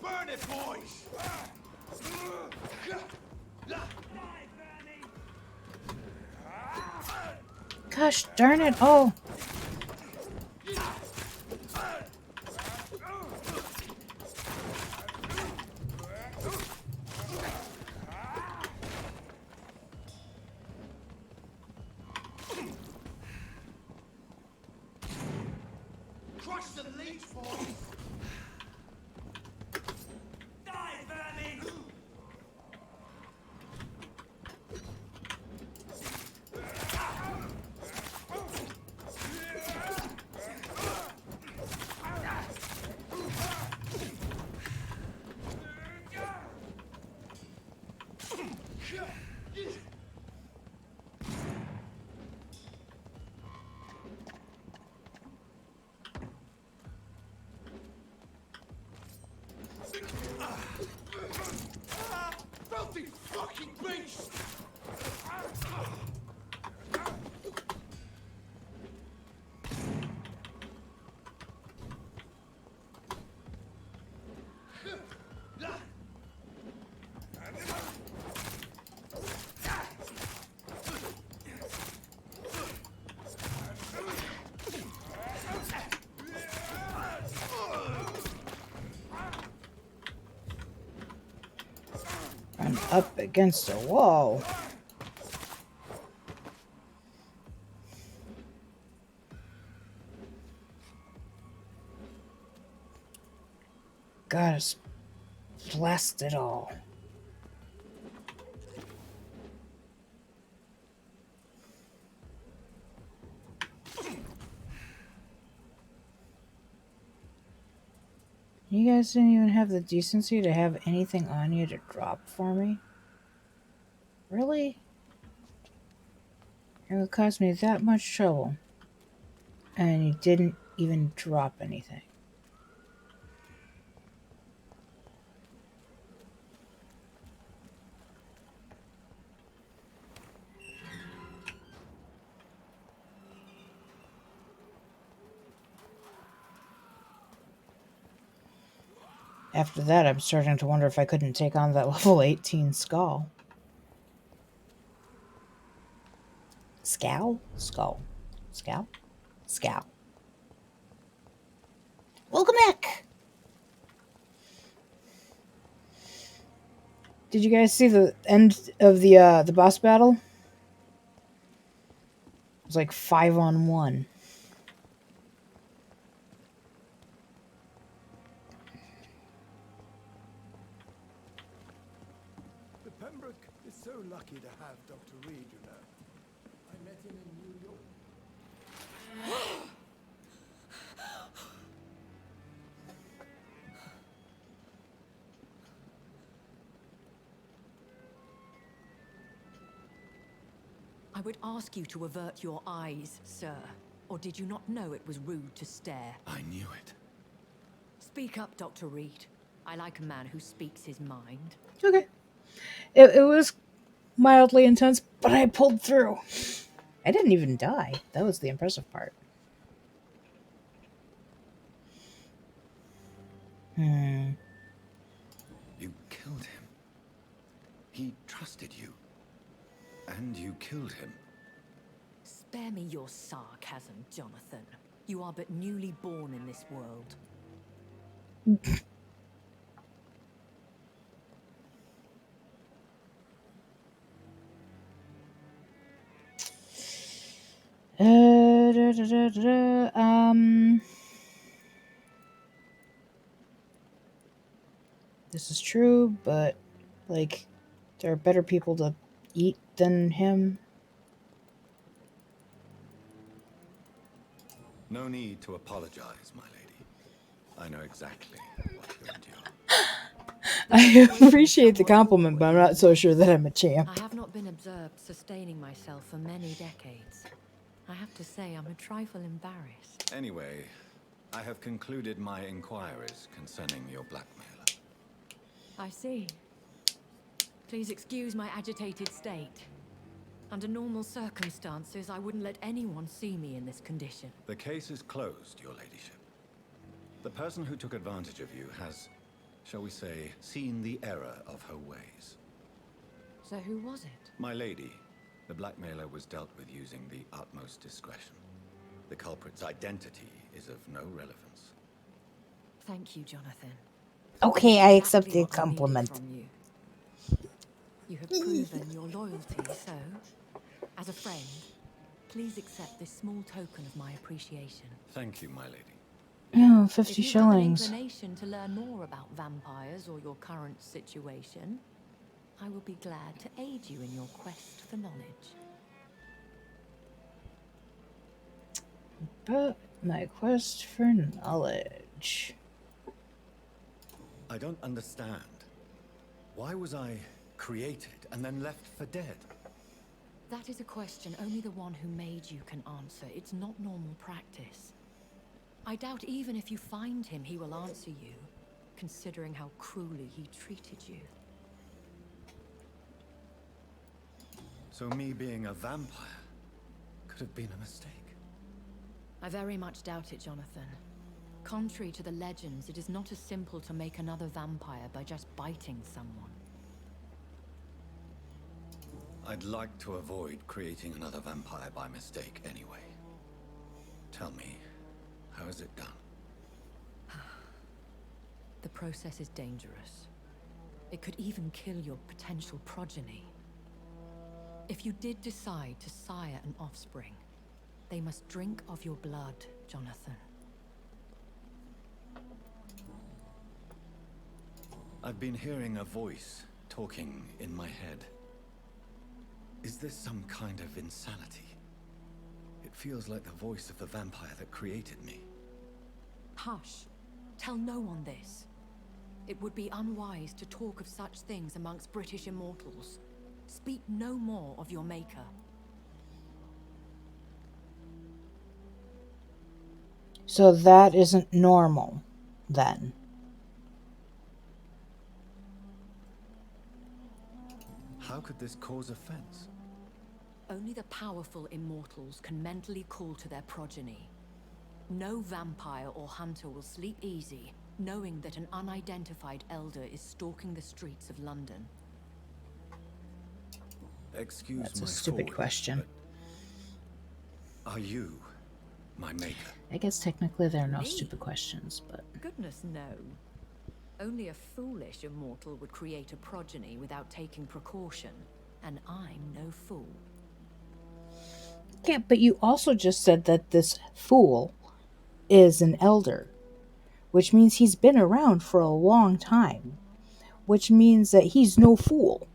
[SPEAKER 8] Burn it, boys!
[SPEAKER 1] Gosh darn it. Oh.
[SPEAKER 8] Crush the leech, boys! Die, vermin! Filthy fucking beast!
[SPEAKER 1] I'm up against a wall. God, it's blessed it all. You guys didn't even have the decency to have anything on you to drop for me? Really? It would cause me that much trouble. And you didn't even drop anything. After that, I'm starting to wonder if I couldn't take on that level 18 skull. Skull? Skull. Skull? Skull. Welcome back! Did you guys see the end of the boss battle? It was like 5-on-1.
[SPEAKER 9] The Pembroke is so lucky to have Dr. Reed, you know. I met him in New York.
[SPEAKER 10] I would ask you to avert your eyes, sir. Or did you not know it was rude to stare?
[SPEAKER 2] I knew it.
[SPEAKER 10] Speak up, Dr. Reed. I like a man who speaks his mind.
[SPEAKER 1] Okay. It was mildly intense, but I pulled through. I didn't even die. That was the impressive part.
[SPEAKER 2] He trusted you. And you killed him.
[SPEAKER 10] Spare me your sarcasm, Jonathan. You are but newly born in this world.
[SPEAKER 1] This is true, but like, there are better people to eat than him.
[SPEAKER 2] No need to apologize, my lady. I know exactly what you endure.
[SPEAKER 1] I appreciate the compliment, but I'm not so sure that I'm a champ.
[SPEAKER 10] I have not been observed sustaining myself for many decades. I have to say I'm a trifle embarrassed.
[SPEAKER 2] Anyway, I have concluded my inquiries concerning your blackmailer.
[SPEAKER 10] I see. Please excuse my agitated state. Under normal circumstances, I wouldn't let anyone see me in this condition.
[SPEAKER 2] The case is closed, your ladyship. The person who took advantage of you has, shall we say, seen the error of her ways.
[SPEAKER 10] So who was it?
[SPEAKER 2] My lady, the blackmailer was dealt with using the utmost discretion. The culprit's identity is of no relevance.
[SPEAKER 10] Thank you, Jonathan.
[SPEAKER 1] Okay, I accept
[SPEAKER 10] Exactly
[SPEAKER 1] the
[SPEAKER 10] what I needed
[SPEAKER 1] compliment.
[SPEAKER 10] from you. You have proven your loyalty, so, as a friend, please accept this small token of my appreciation.
[SPEAKER 2] Thank you, my lady.
[SPEAKER 1] Oh,
[SPEAKER 10] If
[SPEAKER 1] 50
[SPEAKER 10] you have an
[SPEAKER 1] shillings.
[SPEAKER 10] inclination to learn more about vampires or your current situation, I will be glad to aid you in your quest for knowledge.
[SPEAKER 1] But my quest for knowledge.
[SPEAKER 2] I don't understand. Why was I created and then left for dead?
[SPEAKER 10] That is a question only the one who made you can answer. It's not normal practice. I doubt even if you find him, he will answer you, considering how cruelly he treated you.
[SPEAKER 2] So me being a vampire could have been a mistake.
[SPEAKER 10] I very much doubt it, Jonathan. Contrary to the legends, it is not as simple to make another vampire by just biting someone.
[SPEAKER 2] I'd like to avoid creating another vampire by mistake anyway. Tell me, how is it done?
[SPEAKER 10] The process is dangerous. It could even kill your potential progeny. If you did decide to sire an offspring, they must drink of your blood, Jonathan.
[SPEAKER 2] I've been hearing a voice talking in my head. Is this some kind of insanity? It feels like the voice of the vampire that created me.
[SPEAKER 10] Hush. Tell no one this. It would be unwise to talk of such things amongst British immortals. Speak no more of your maker.
[SPEAKER 1] So that isn't normal, then.
[SPEAKER 2] How could this cause offense?
[SPEAKER 10] Only the powerful immortals can mentally call to their progeny. No vampire or hunter will sleep easy, knowing that an unidentified elder is stalking the streets of London.
[SPEAKER 2] Excuse
[SPEAKER 1] That's
[SPEAKER 2] my
[SPEAKER 1] a stupid
[SPEAKER 2] forwardness,
[SPEAKER 1] question.
[SPEAKER 2] but are you my maker?
[SPEAKER 1] I guess technically there are no
[SPEAKER 10] Me?
[SPEAKER 1] stupid questions, but...
[SPEAKER 10] Goodness, no. Only a foolish immortal would create a progeny without taking precaution, and I'm no fool.
[SPEAKER 1] Yeah, but you also just said that this fool is an elder, which means he's been around for a long time, which means that he's no fool.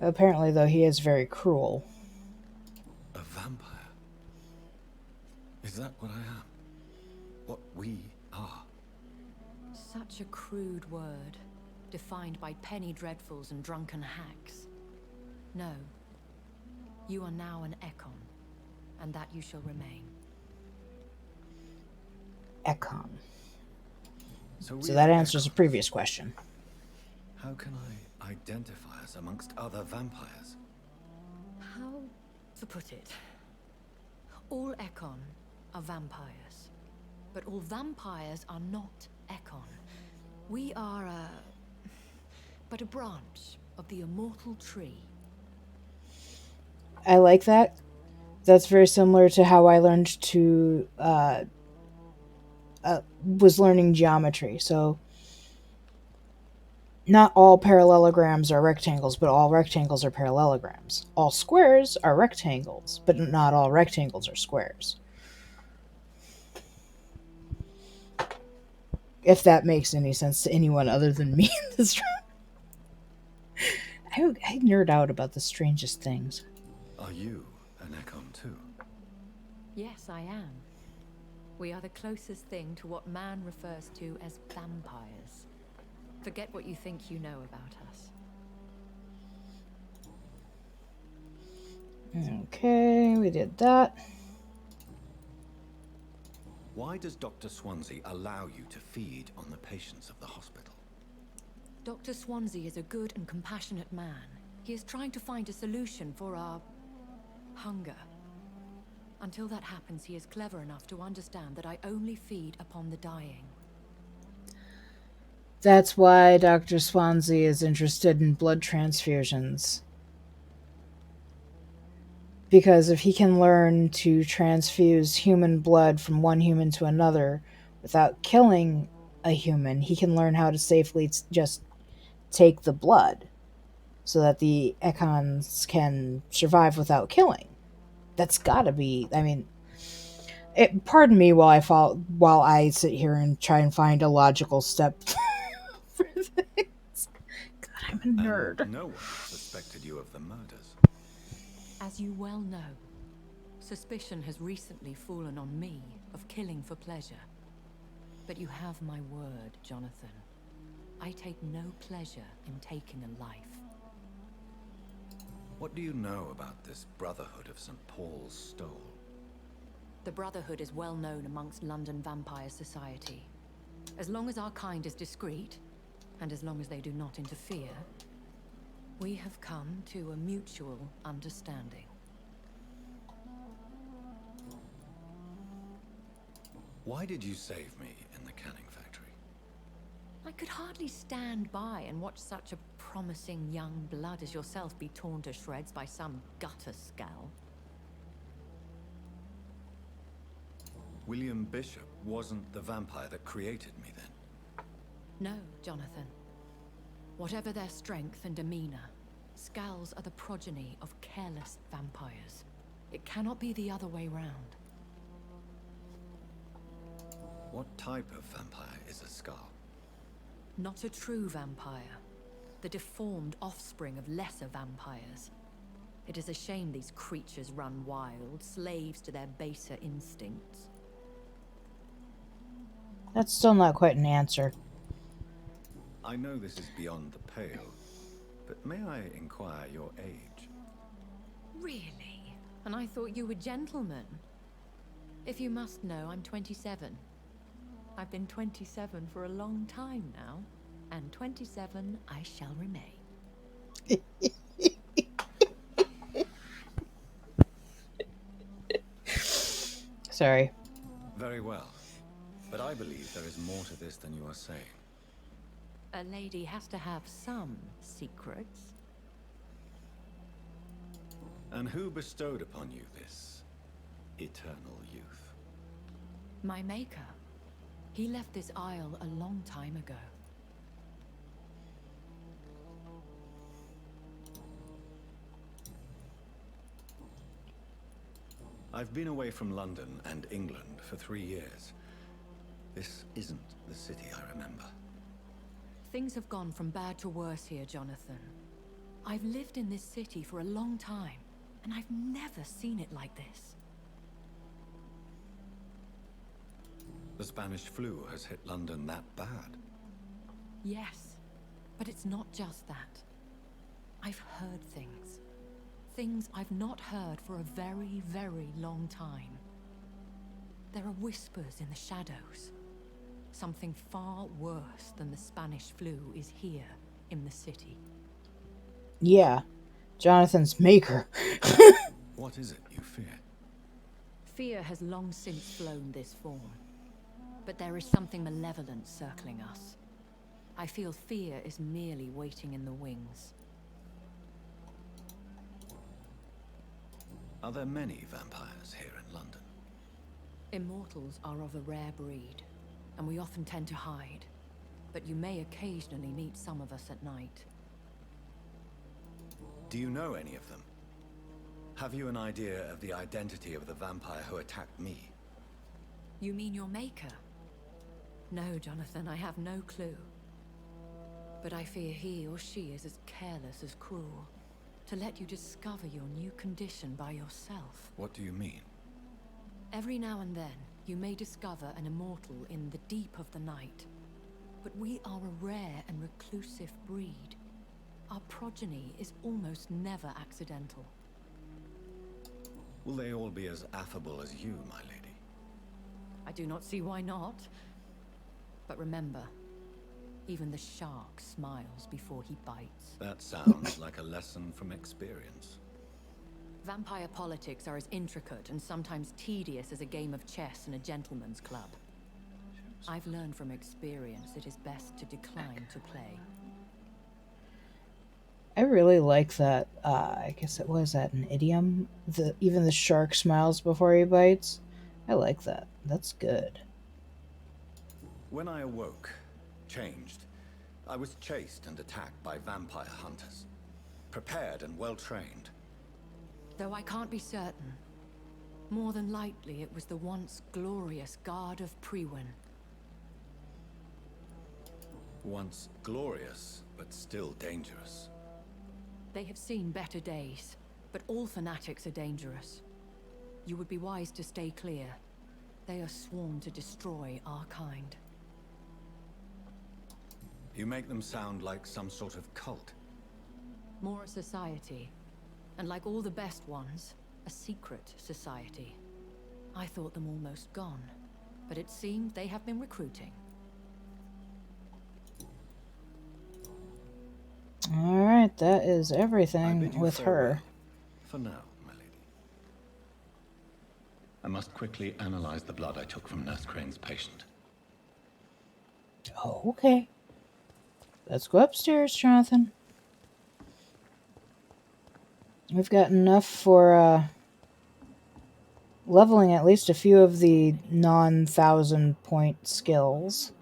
[SPEAKER 1] Apparently, though, he is very cruel.
[SPEAKER 2] A vampire? Is that what I am? What we are?
[SPEAKER 10] Such a crude word, defined by penny dreadfuls and drunken hacks. No. You are now an Ekon, and that you shall remain.
[SPEAKER 1] Ekon.
[SPEAKER 2] So
[SPEAKER 1] So that answers the
[SPEAKER 2] Ekons.
[SPEAKER 1] previous question.
[SPEAKER 2] How can I identify us amongst other vampires?
[SPEAKER 10] How to put it? All Ekon are vampires, but all vampires are not Ekon. We are but a branch of the immortal tree.
[SPEAKER 1] I like that. That's very similar to how I learned to was learning geometry. So not all parallelograms are rectangles, but all rectangles are parallelograms. All squares are rectangles, but not all rectangles are squares. If that makes any sense to anyone other than me in this room. I nerd out about the strangest things.
[SPEAKER 2] Are you an Ekon too?
[SPEAKER 10] Yes, I am. We are the closest thing to what man refers to as vampires. Forget what you think you know about us.
[SPEAKER 1] Okay, we did that.
[SPEAKER 2] Why does Dr. Swansea allow you to feed on the patients of the hospital?
[SPEAKER 10] Dr. Swansea is a good and compassionate man. He is trying to find a solution for our hunger. Until that happens, he is clever enough to understand that I only feed upon the dying.
[SPEAKER 1] That's why Dr. Swansea is interested in blood transfusions. Because if he can learn to transfuse human blood from one human to another without killing a human, he can learn how to safely just take the blood so that the Ekons can survive without killing. That's gotta be, I mean, pardon me while I sit here and try and find a logical step for things. God, I'm a nerd.
[SPEAKER 2] And no one suspected you of the murders.
[SPEAKER 10] As you well know, suspicion has recently fallen on me of killing for pleasure. But you have my word, Jonathan. I take no pleasure in taking a life.
[SPEAKER 2] What do you know about this Brotherhood of St. Paul's Stole?
[SPEAKER 10] The Brotherhood is well known amongst London vampire society. As long as our kind is discreet, and as long as they do not interfere, we have come to a mutual understanding.
[SPEAKER 2] Why did you save me in the canning factory?
[SPEAKER 10] I could hardly stand by and watch such a promising young blood as yourself be torn to shreds by some gutter scowl.
[SPEAKER 2] William Bishop wasn't the vampire that created me then?
[SPEAKER 10] No, Jonathan. Whatever their strength and demeanor, Scowls are the progeny of careless vampires. It cannot be the other way round.
[SPEAKER 2] What type of vampire is a Skull?
[SPEAKER 10] Not a true vampire. The deformed offspring of lesser vampires. It is a shame these creatures run wild, slaves to their baser instincts.
[SPEAKER 1] That's still not quite an answer.
[SPEAKER 2] I know this is beyond the pale, but may I inquire your age?
[SPEAKER 10] Really? And I thought you were gentlemen. If you must know, I'm 27. I've been 27 for a long time now, and 27 I shall remain.
[SPEAKER 1] Sorry.
[SPEAKER 2] Very well, but I believe there is more to this than you are saying.
[SPEAKER 10] A lady has to have some secrets.
[SPEAKER 2] And who bestowed upon you this eternal youth?
[SPEAKER 10] My maker. He left this isle a long time ago.
[SPEAKER 2] I've been away from London and England for 3 years. This isn't the city I remember.
[SPEAKER 10] Things have gone from bad to worse here, Jonathan. I've lived in this city for a long time, and I've never seen it like this.
[SPEAKER 2] The Spanish flu has hit London that bad.
[SPEAKER 10] Yes, but it's not just that. I've heard things. Things I've not heard for a very, very long time. There are whispers in the shadows. Something far worse than the Spanish flu is here in the city.
[SPEAKER 1] Yeah. Jonathan's maker.
[SPEAKER 2] What is it you fear?
[SPEAKER 10] Fear has long since flown this form. But there is something malevolent circling us. I feel fear is merely waiting in the wings.
[SPEAKER 2] Are there many vampires here in London?
[SPEAKER 10] Immortals are of a rare breed, and we often tend to hide. But you may occasionally meet some of us at night.
[SPEAKER 2] Do you know any of them? Have you an idea of the identity of the vampire who attacked me?
[SPEAKER 10] You mean your maker? No, Jonathan, I have no clue. But I fear he or she is as careless as cruel. To let you discover your new condition by yourself.
[SPEAKER 2] What do you mean?
[SPEAKER 10] Every now and then, you may discover an immortal in the deep of the night. But we are a rare and reclusive breed. Our progeny is almost never accidental.
[SPEAKER 2] Will they all be as affable as you, my lady?
[SPEAKER 10] I do not see why not. But remember, even the shark smiles before he bites.
[SPEAKER 2] That sounds like a lesson from experience.
[SPEAKER 10] Vampire politics are as intricate and sometimes tedious as a game of chess in a gentleman's club. I've learned from experience it is best to decline to play.
[SPEAKER 1] I really like that. I guess it was that an idiom. Even the shark smiles before he bites. I like that. That's good.
[SPEAKER 2] When I awoke, changed, I was chased and attacked by vampire hunters. Prepared and well-trained.
[SPEAKER 10] Though I can't be certain, more than likely it was the once glorious Guard of Priwen.
[SPEAKER 2] Once glorious, but still dangerous.
[SPEAKER 10] They have seen better days, but all fanatics are dangerous. You would be wise to stay clear. They are sworn to destroy our kind.
[SPEAKER 2] You make them sound like some sort of cult.
[SPEAKER 10] More a society, and like all the best ones, a secret society. I thought them almost gone, but it seemed they have been recruiting.
[SPEAKER 1] Alright, that is
[SPEAKER 2] I bid
[SPEAKER 1] everything
[SPEAKER 2] you
[SPEAKER 1] with
[SPEAKER 2] farewell.
[SPEAKER 1] her.
[SPEAKER 2] For now, my lady. I must quickly analyze the blood I took from Nurse Crane's patient.
[SPEAKER 1] Oh, okay. Let's go upstairs, Jonathan. We've got enough for leveling at least a few of the non-1,000 point skills.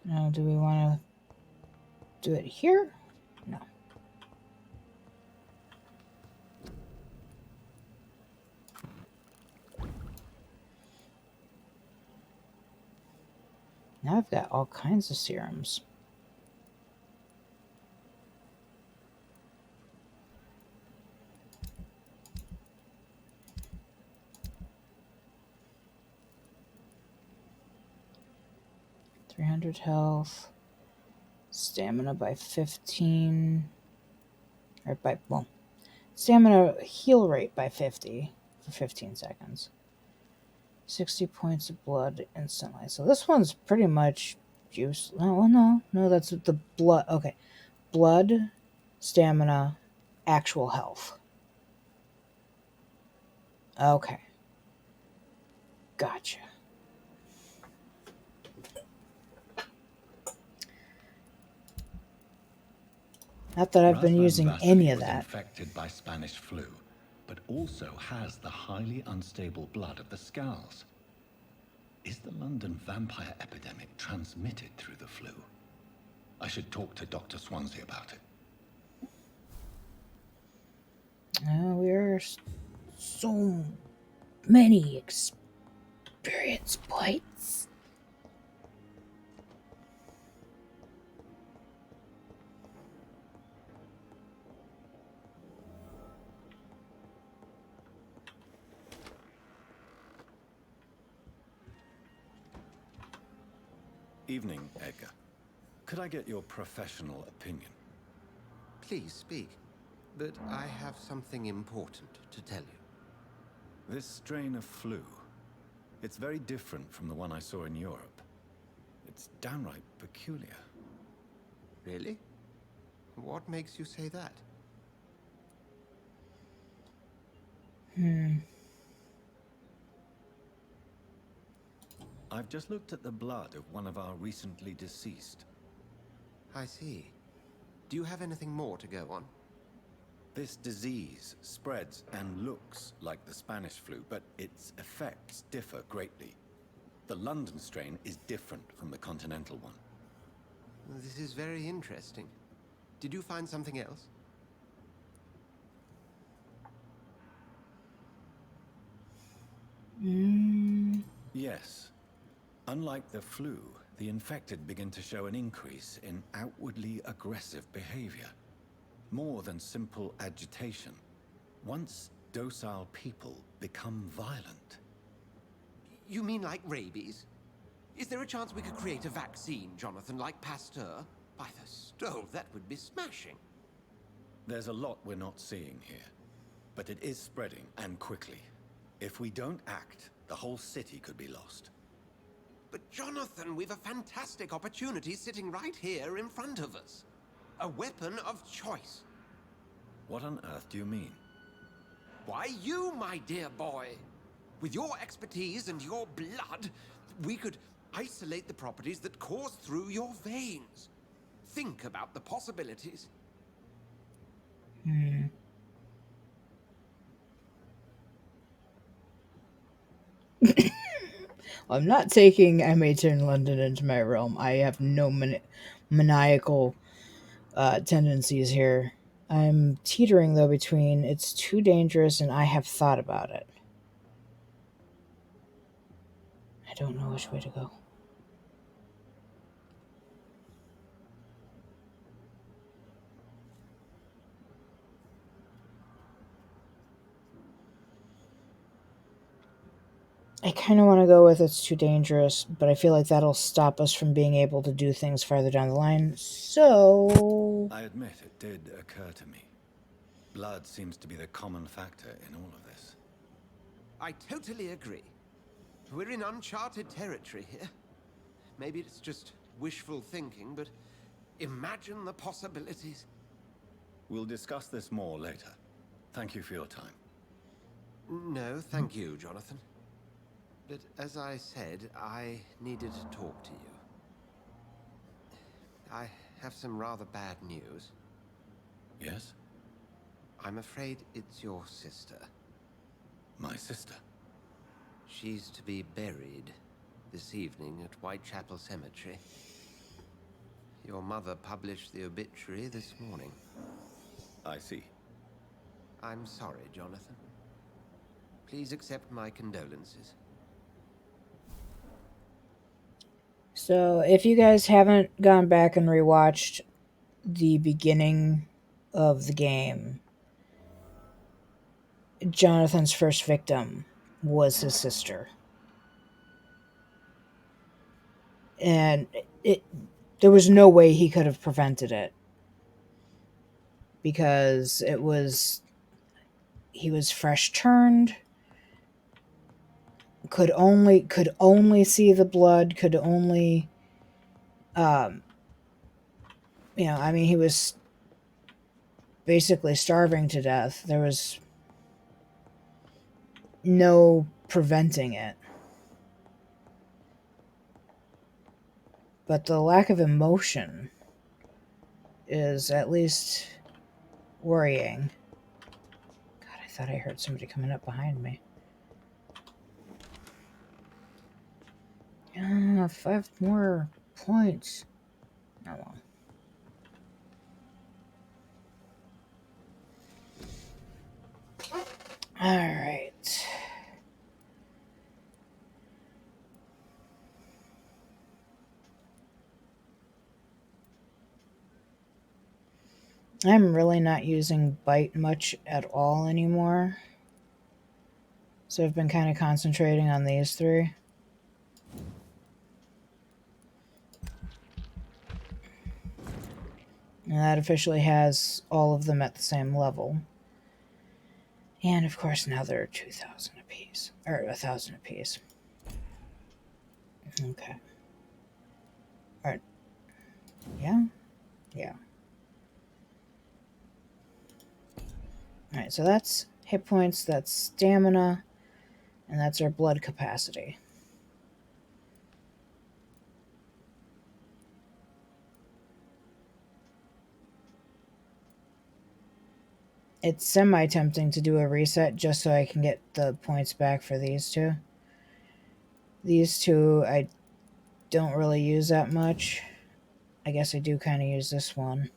[SPEAKER 1] Now, do we want to do it here? No. Now I've got all kinds of serums. .300 health. Stamina by 15. Or by, well, stamina heal rate by 50 for 15 seconds. 60 points of blood instantly. So this one's pretty much juice. No, that's the blood. Okay. Blood, stamina, actual health. Okay. Gotcha. Not that I've been using any of that.
[SPEAKER 2] Infected by Spanish flu, but also has the highly unstable blood of the Scowls. Is the London vampire epidemic transmitted through the flu? I should talk to Dr. Swansea about it.
[SPEAKER 1] We're so many experience points.
[SPEAKER 2] Evening, Edgar. Could I get your professional opinion?
[SPEAKER 8] Please speak, but I have something important to tell you.
[SPEAKER 2] This strain of flu, it's very different from the one I saw in Europe. It's downright peculiar.
[SPEAKER 11] Really? What makes you say that?
[SPEAKER 2] I've just looked at the blood of one of our recently deceased.
[SPEAKER 11] I see. Do you have anything more to go on?
[SPEAKER 2] This disease spreads and looks like the Spanish flu, but its effects differ greatly. The London strain is different from the continental one.
[SPEAKER 11] This is very interesting. Did you find something else?
[SPEAKER 2] Yes. Unlike the flu, the infected begin to show an increase in outwardly aggressive behavior. More than simple agitation. Once docile people become violent.
[SPEAKER 11] You mean like rabies? Is there a chance we could create a vaccine, Jonathan, like Pasteur? By the stove, that would be smashing.
[SPEAKER 2] There's a lot we're not seeing here. But it is spreading, and quickly. If we don't act, the whole city could be lost.
[SPEAKER 11] But Jonathan, we've a fantastic opportunity sitting right here in front of us. A weapon of choice.
[SPEAKER 2] What on earth do you mean?
[SPEAKER 11] Why, you, my dear boy. With your expertise and your blood, we could isolate the properties that course through your veins. Think about the possibilities.
[SPEAKER 1] I'm not taking M18 London into my realm. I have no maniacal tendencies here. I'm teetering, though, between it's too dangerous and I have thought about it. I don't know which way to go. I kind of want to go with it's too dangerous, but I feel like that'll stop us from being able to do things farther down the line, so...
[SPEAKER 2] I admit it did occur to me. Blood seems to be the common factor in all of this.
[SPEAKER 11] I totally agree. We're in uncharted territory here. Maybe it's just wishful thinking, but imagine the possibilities.
[SPEAKER 2] We'll discuss this more later. Thank you for your time.
[SPEAKER 11] No, thank you, Jonathan. But as I said, I needed to talk to you. I have some rather bad news.
[SPEAKER 2] Yes?
[SPEAKER 11] I'm afraid it's your sister.
[SPEAKER 2] My sister?
[SPEAKER 11] She's to be buried this evening at Whitechapel Cemetery. Your mother published the obituary this morning.
[SPEAKER 2] I see.
[SPEAKER 11] I'm sorry, Jonathan. Please accept my condolences.
[SPEAKER 1] So, if you guys haven't gone back and rewatched the beginning of the game, Jonathan's first victim was his sister. And there was no way he could have prevented it. Because he was fresh turned, could only see the blood, could only, he was basically starving to death. There was no preventing it. But the lack of emotion is at least worrying. God, I thought I heard somebody coming up behind me. 5 more points. Oh well. Alright. I'm really not using bite much at all anymore. So I've been kind of concentrating on these 3. And that officially has all of them at the same level. And of course now they're 2,000 apiece. Or 1,000 apiece. Okay. Alright. Yeah. Yeah. Alright, so that's hit points, that's stamina, and that's our blood capacity. It's semi-tempting to do a reset just so I can get the points back for these two. These two I don't really use that much. I guess I do kind of use this one.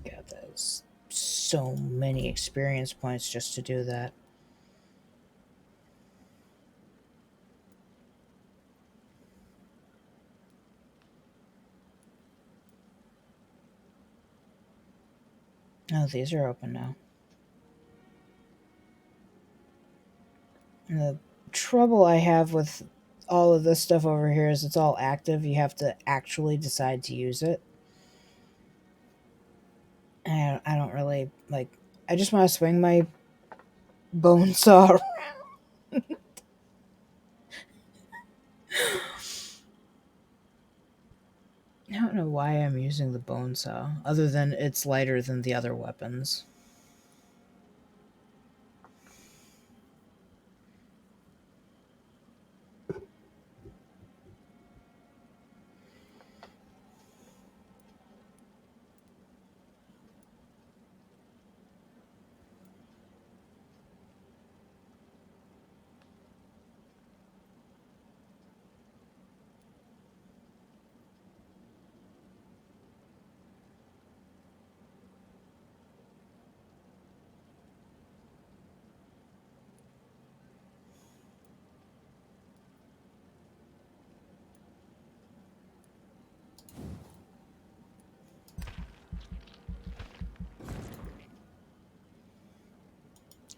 [SPEAKER 1] God, that's so many experience points just to do that. Oh, these are open now. And the trouble I have with all of this stuff over here is it's all active. You have to actually decide to use it. And I don't really, like, I just want to swing my bone saw. I don't know why I'm using the bone saw, other than it's lighter than the other weapons.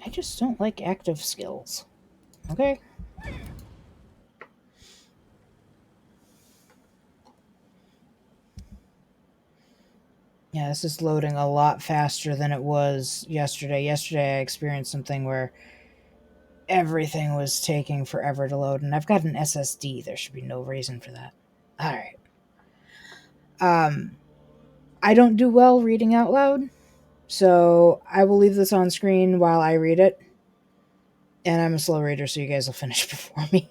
[SPEAKER 1] I just don't like active skills. Okay? Yeah, this is loading a lot faster than it was yesterday. Yesterday I experienced something where everything was taking forever to load, and I've got an SSD. There should be no reason for that. Alright. I don't do well reading out loud, so I will leave this on screen while I read it. And I'm a slow reader, so you guys will finish before me.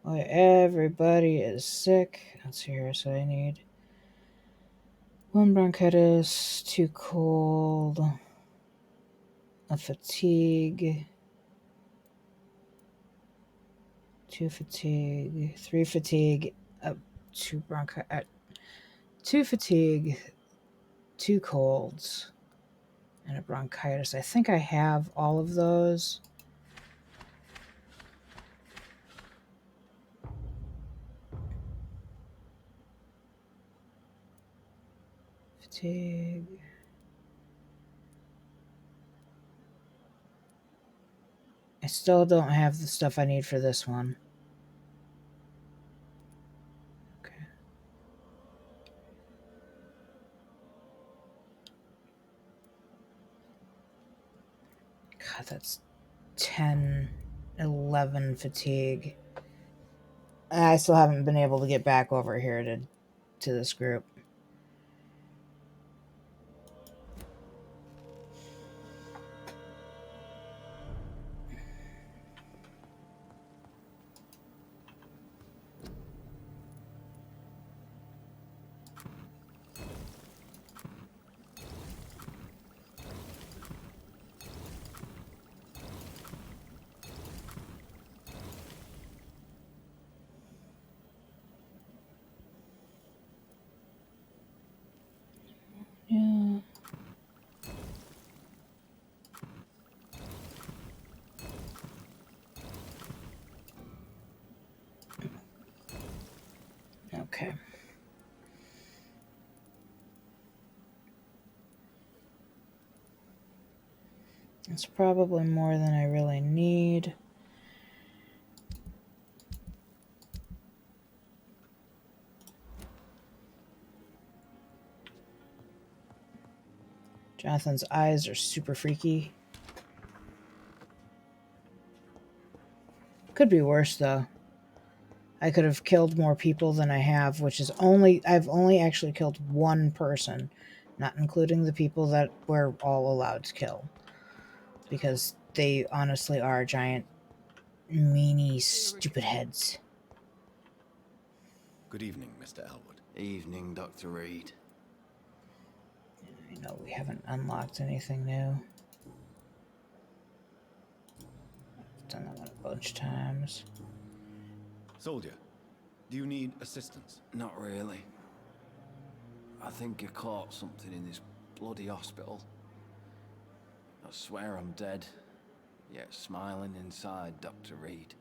[SPEAKER 1] Oh, everybody is sick. Let's see here. So I need 1 bronchitis, 2 cold, a fatigue, 2 fatigue, 3 fatigue, 2 bronchitis, 2 fatigue, 2 colds, and a bronchitis. I think I have all of those. Fatigue. I still don't have the stuff I need for this one. God, that's 10, 11 fatigue. I still haven't been able to get back over here to this group. Yeah. Okay. It's probably more than I really need. Jonathan's eyes are super freaky. Could be worse though. I could have killed more people than I have, which is I've only actually killed one person, not including the people that we're all allowed to kill. Because they honestly are giant, meanie, stupid heads.
[SPEAKER 2] Good evening, Mr. Elwood.
[SPEAKER 12] Evening, Dr. Reed.
[SPEAKER 1] I know we haven't unlocked anything new. I've done that one a bunch of times.
[SPEAKER 2] Soldier, do you need assistance?
[SPEAKER 12] Not really. I think I caught something in this bloody hospital. I swear I'm dead, yet smiling inside, Dr. Reed.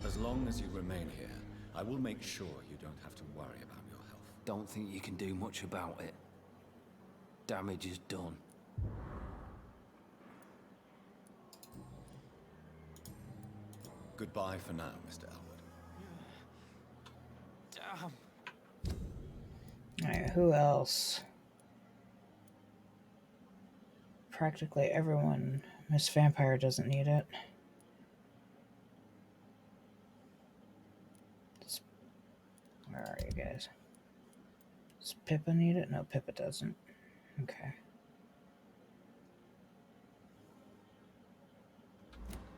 [SPEAKER 2] As long as you remain here, I will make sure you don't have to worry about your health.
[SPEAKER 12] Don't think you can do much about it. Damage is done.
[SPEAKER 2] Goodbye for now, Mr. Elwood.
[SPEAKER 12] Damn.
[SPEAKER 1] Alright, who else? Practically everyone. Miss Vampyr doesn't need it. Where are you guys? Does Pippa need it? No, Pippa doesn't. Okay.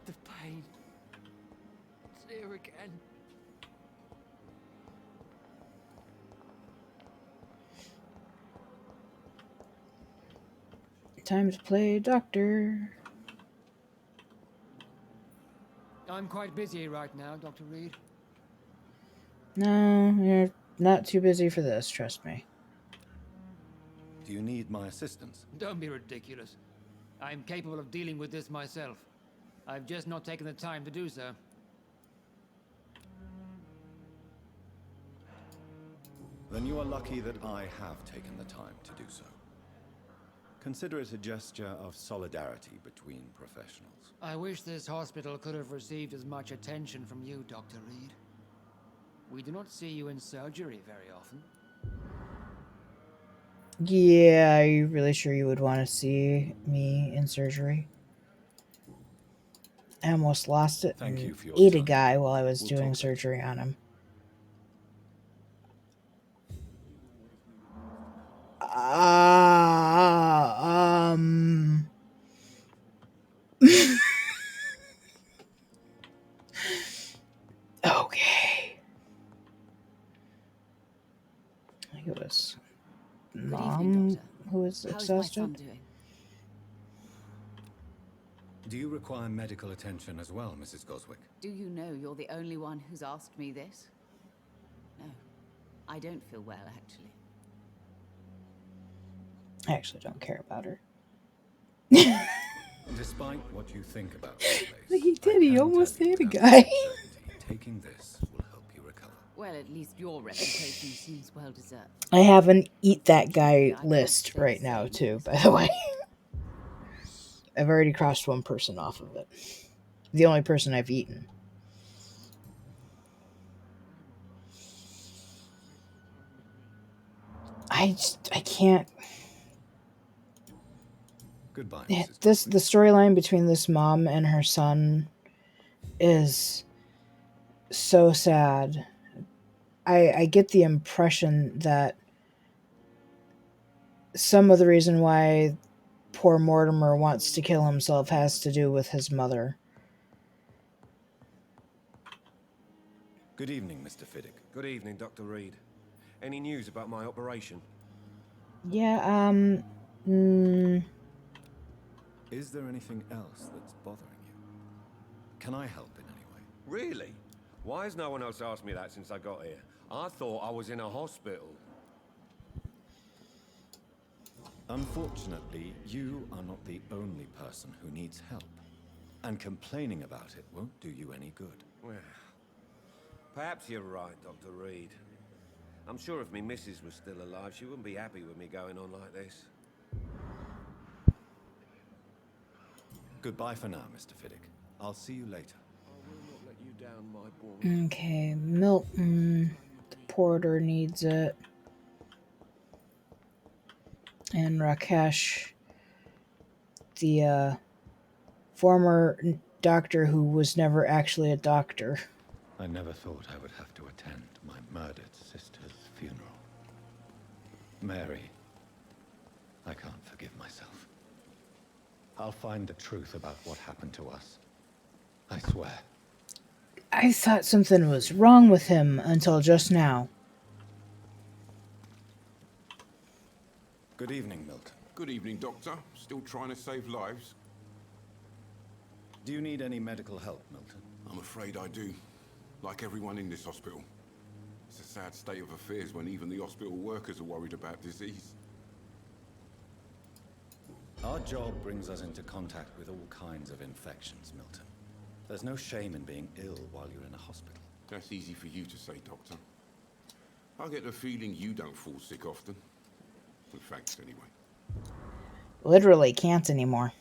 [SPEAKER 12] The pain. It's here again.
[SPEAKER 1] Time to play doctor.
[SPEAKER 13] I'm quite busy right now, Dr. Reed.
[SPEAKER 1] No, you're not too busy for this, trust me.
[SPEAKER 2] Do you need my assistance?
[SPEAKER 13] Don't be ridiculous. I'm capable of dealing with this myself. I've just not taken the time to do so.
[SPEAKER 2] Then you are lucky that I have taken the time to do so. Consider it a gesture of solidarity between professionals.
[SPEAKER 13] I wish this hospital could have received as much attention from you, Dr. Reed. We do not see you in surgery very often.
[SPEAKER 1] Yeah, are you really sure you would want to see me in surgery? I almost lost it
[SPEAKER 2] Thank you
[SPEAKER 1] and
[SPEAKER 2] for your
[SPEAKER 1] ate a
[SPEAKER 2] time.
[SPEAKER 1] guy while I was
[SPEAKER 2] We'll
[SPEAKER 1] doing
[SPEAKER 2] talk
[SPEAKER 1] surgery on him. Okay. I think it was Mom who was exhausted.
[SPEAKER 5] Doing?
[SPEAKER 2] Do you require medical attention as well, Mrs. Goswick?
[SPEAKER 5] Do you know you're the only one who's asked me this? No, I don't feel well, actually.
[SPEAKER 1] I actually don't care about her.
[SPEAKER 2] Despite what you think about this place,
[SPEAKER 1] He did, he almost ate a
[SPEAKER 2] without
[SPEAKER 1] guy.
[SPEAKER 2] certainty, taking this will help you recover.
[SPEAKER 5] Well, at least your reputation seems well deserved.
[SPEAKER 1] I have an eat that guy list right now too, by the way. I've already crossed one person off of it. The only person I've eaten. I can't.
[SPEAKER 2] Goodbye,
[SPEAKER 1] The
[SPEAKER 2] Mrs.
[SPEAKER 1] storyline between this mom and her son is so sad. I get the impression that some of the reason why poor Mortimer wants to kill himself has to do with his mother.
[SPEAKER 2] Good evening, Mr. Fiddick.
[SPEAKER 7] Good evening, Dr. Reed. Any news about my operation?
[SPEAKER 1] Yeah,
[SPEAKER 2] Is there anything else that's bothering you? Can I help in any way?
[SPEAKER 7] Really? Why has no one else asked me that since I got here? I thought I was in a hospital.
[SPEAKER 2] Unfortunately, you are not the only person who needs help. And complaining about it won't do you any good.
[SPEAKER 7] Well, perhaps you're right, Dr. Reed. I'm sure if me missus was still alive, she wouldn't be happy with me going on like this.
[SPEAKER 2] Goodbye for now, Mr. Fiddick. I'll see you later.
[SPEAKER 7] I will not let you down, my boy.
[SPEAKER 1] okay, Milton, the porter needs it. And Rakesh, the former doctor who was never actually a doctor.
[SPEAKER 2] I never thought I would have to attend my murdered sister's funeral. Mary, I can't forgive myself. I'll find the truth about what happened to us. I swear.
[SPEAKER 1] I thought something was wrong with him until just now.
[SPEAKER 2] Good evening, Milton.
[SPEAKER 14] Good evening, Doctor. Still trying to save lives?
[SPEAKER 2] Do you need any medical help, Milton?
[SPEAKER 14] I'm afraid I do. Like everyone in this hospital. It's a sad state of affairs when even the hospital workers are worried about disease.
[SPEAKER 2] Our job brings us into contact with all kinds of infections, Milton. There's no shame in being ill while you're in a hospital.
[SPEAKER 14] That's easy for you to say, Doctor. I get the feeling you don't fall sick often. In fact, anyway.
[SPEAKER 1] Literally can't anymore.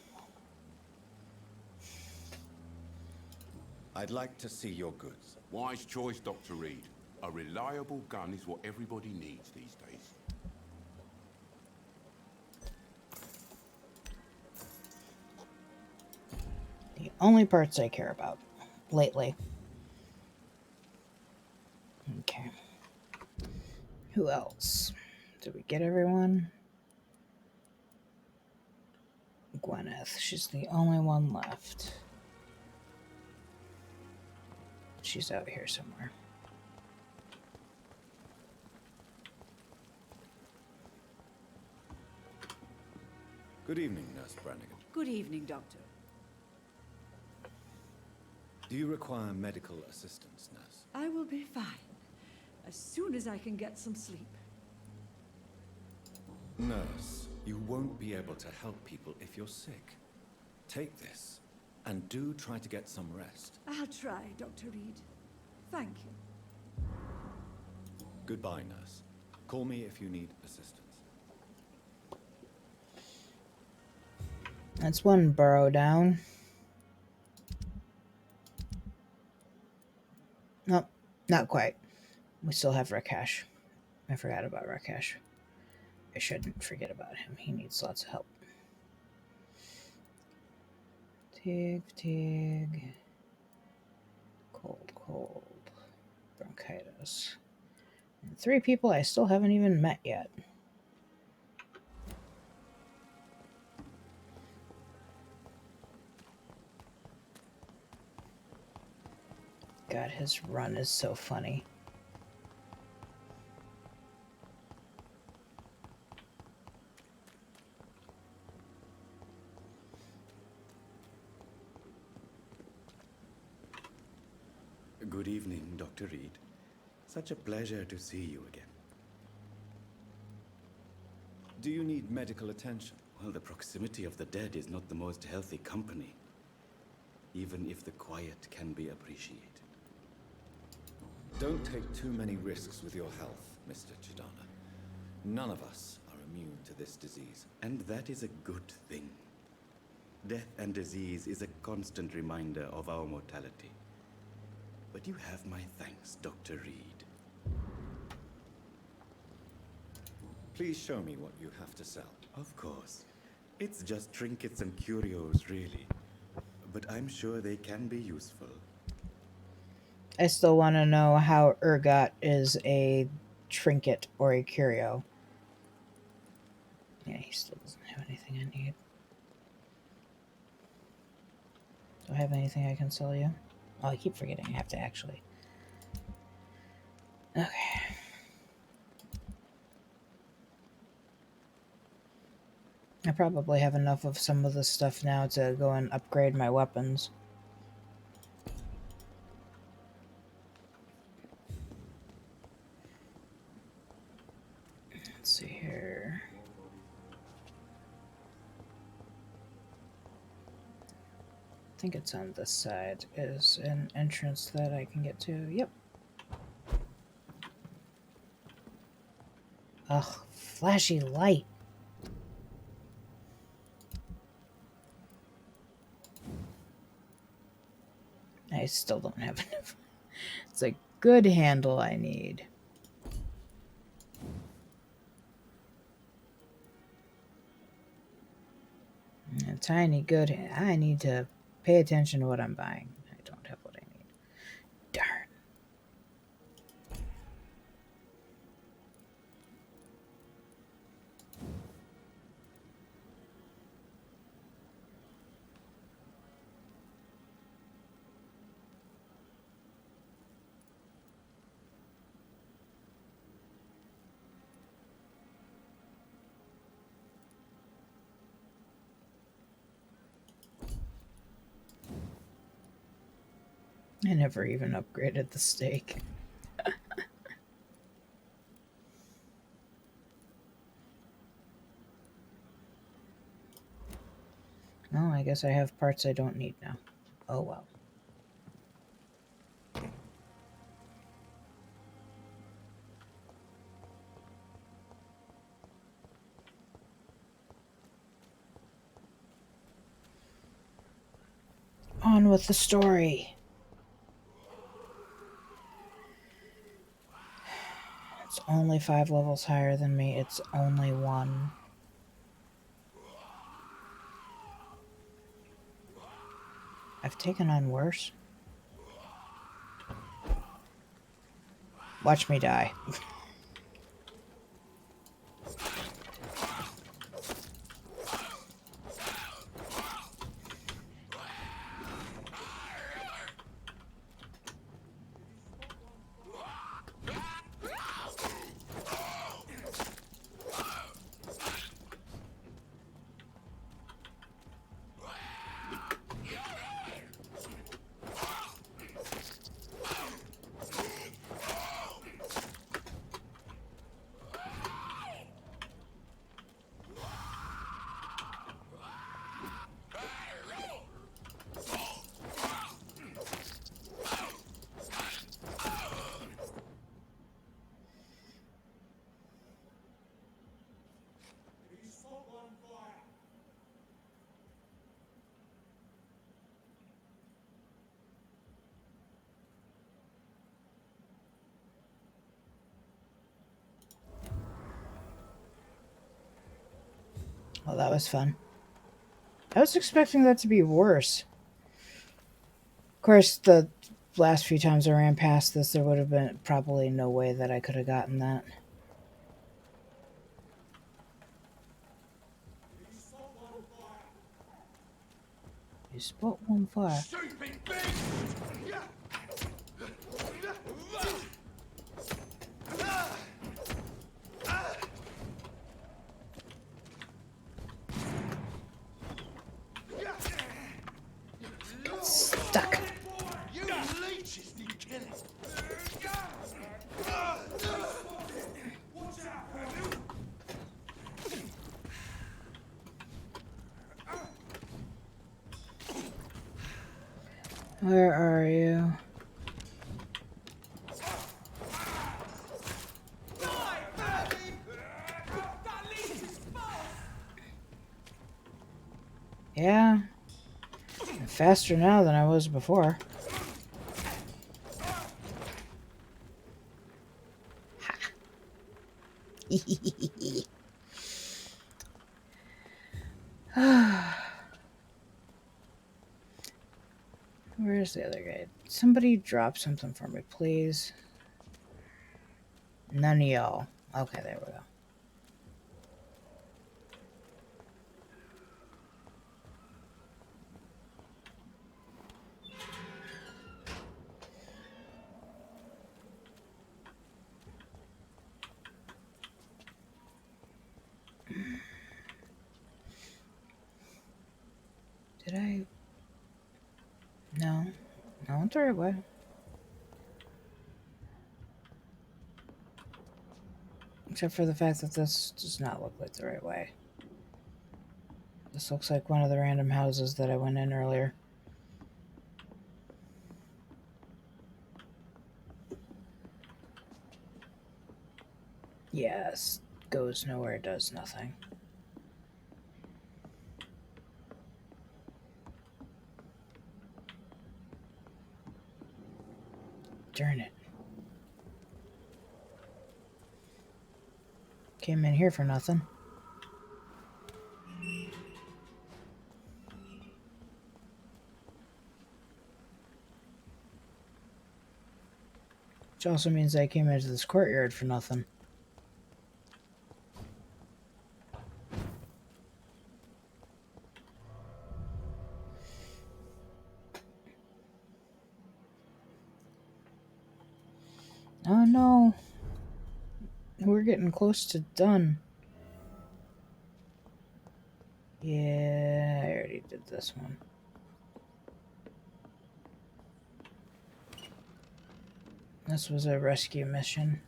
[SPEAKER 2] I'd like to see your goods.
[SPEAKER 14] Wise choice, Dr. Reed. A reliable gun is what everybody needs these days.
[SPEAKER 1] The only parts I care about lately. Okay. Who else? Did we get everyone? Gwyneth. She's the only one left. She's out here somewhere.
[SPEAKER 2] Good evening, Nurse Brannigan.
[SPEAKER 15] Good evening, Doctor.
[SPEAKER 2] Do you require medical assistance, nurse?
[SPEAKER 15] I will be fine. As soon as I can get some sleep.
[SPEAKER 2] Nurse, you won't be able to help people if you're sick. Take this, and do try to get some rest.
[SPEAKER 15] I'll try, Dr. Reed. Thank you.
[SPEAKER 2] Goodbye, nurse. Call me if you need assistance.
[SPEAKER 1] That's one burrow down. Nope, not quite. We still have Rakesh. I forgot about Rakesh. I shouldn't forget about him. He needs lots of help. Fatigue. Cold. Bronchitis. And 3 people I still haven't even met yet. God, his run is so funny.
[SPEAKER 16] Good evening, Dr. Reed. Such a pleasure to see you again.
[SPEAKER 2] Do you need medical attention?
[SPEAKER 16] Well, the proximity of the dead is not the most healthy company, even if the quiet can be appreciated.
[SPEAKER 2] Don't take too many risks with your health, Mr. Chidana. None of us are immune to this disease.
[SPEAKER 16] And that is a good thing. Death and disease is a constant reminder of our mortality. But you have my thanks, Dr. Reed.
[SPEAKER 2] Please show me what you have to sell. Of course. It's just trinkets and curios, really. But I'm sure they can be useful.
[SPEAKER 1] I still want to know how ergot is a trinket or a curio. Yeah, he still doesn't have anything I need. Do I have anything I can sell you? Oh, I keep forgetting I have to actually. Okay. I probably have enough of some of this stuff now to go and upgrade my weapons. Let's see here. I think it's on this side is an entrance that I can get to. Yep. Ugh, flashy light. I still don't have enough. It's a good handle I need. A tiny good hand. I need to pay attention to what I'm buying. I don't have what I need. Darn. I never even upgraded the steak. Well, I guess I have parts I don't need now. Oh well. On with the story. It's only 5 levels higher than me. It's only 1. I've taken on worse. Watch me die. Well, that was fun. I was expecting that to be worse. Of course, the last few times I ran past this, there would have been probably no way that I could have gotten that. You spot one fire. Stuck. Where are you? Yeah. I'm faster now than I was before. Where's the other guy? Somebody drop something for me, please. None of y'all. Okay, there we go. Did I? No. I went the right way. Except for the fact that this does not look like the right way. This looks like one of the random houses that I went in earlier. Yes. Goes nowhere, does nothing. Darn it. Came in here for nothing. Which also means I came into this courtyard for nothing. Oh no. We're getting close to done. Yeah, I already did this one. This was a rescue mission.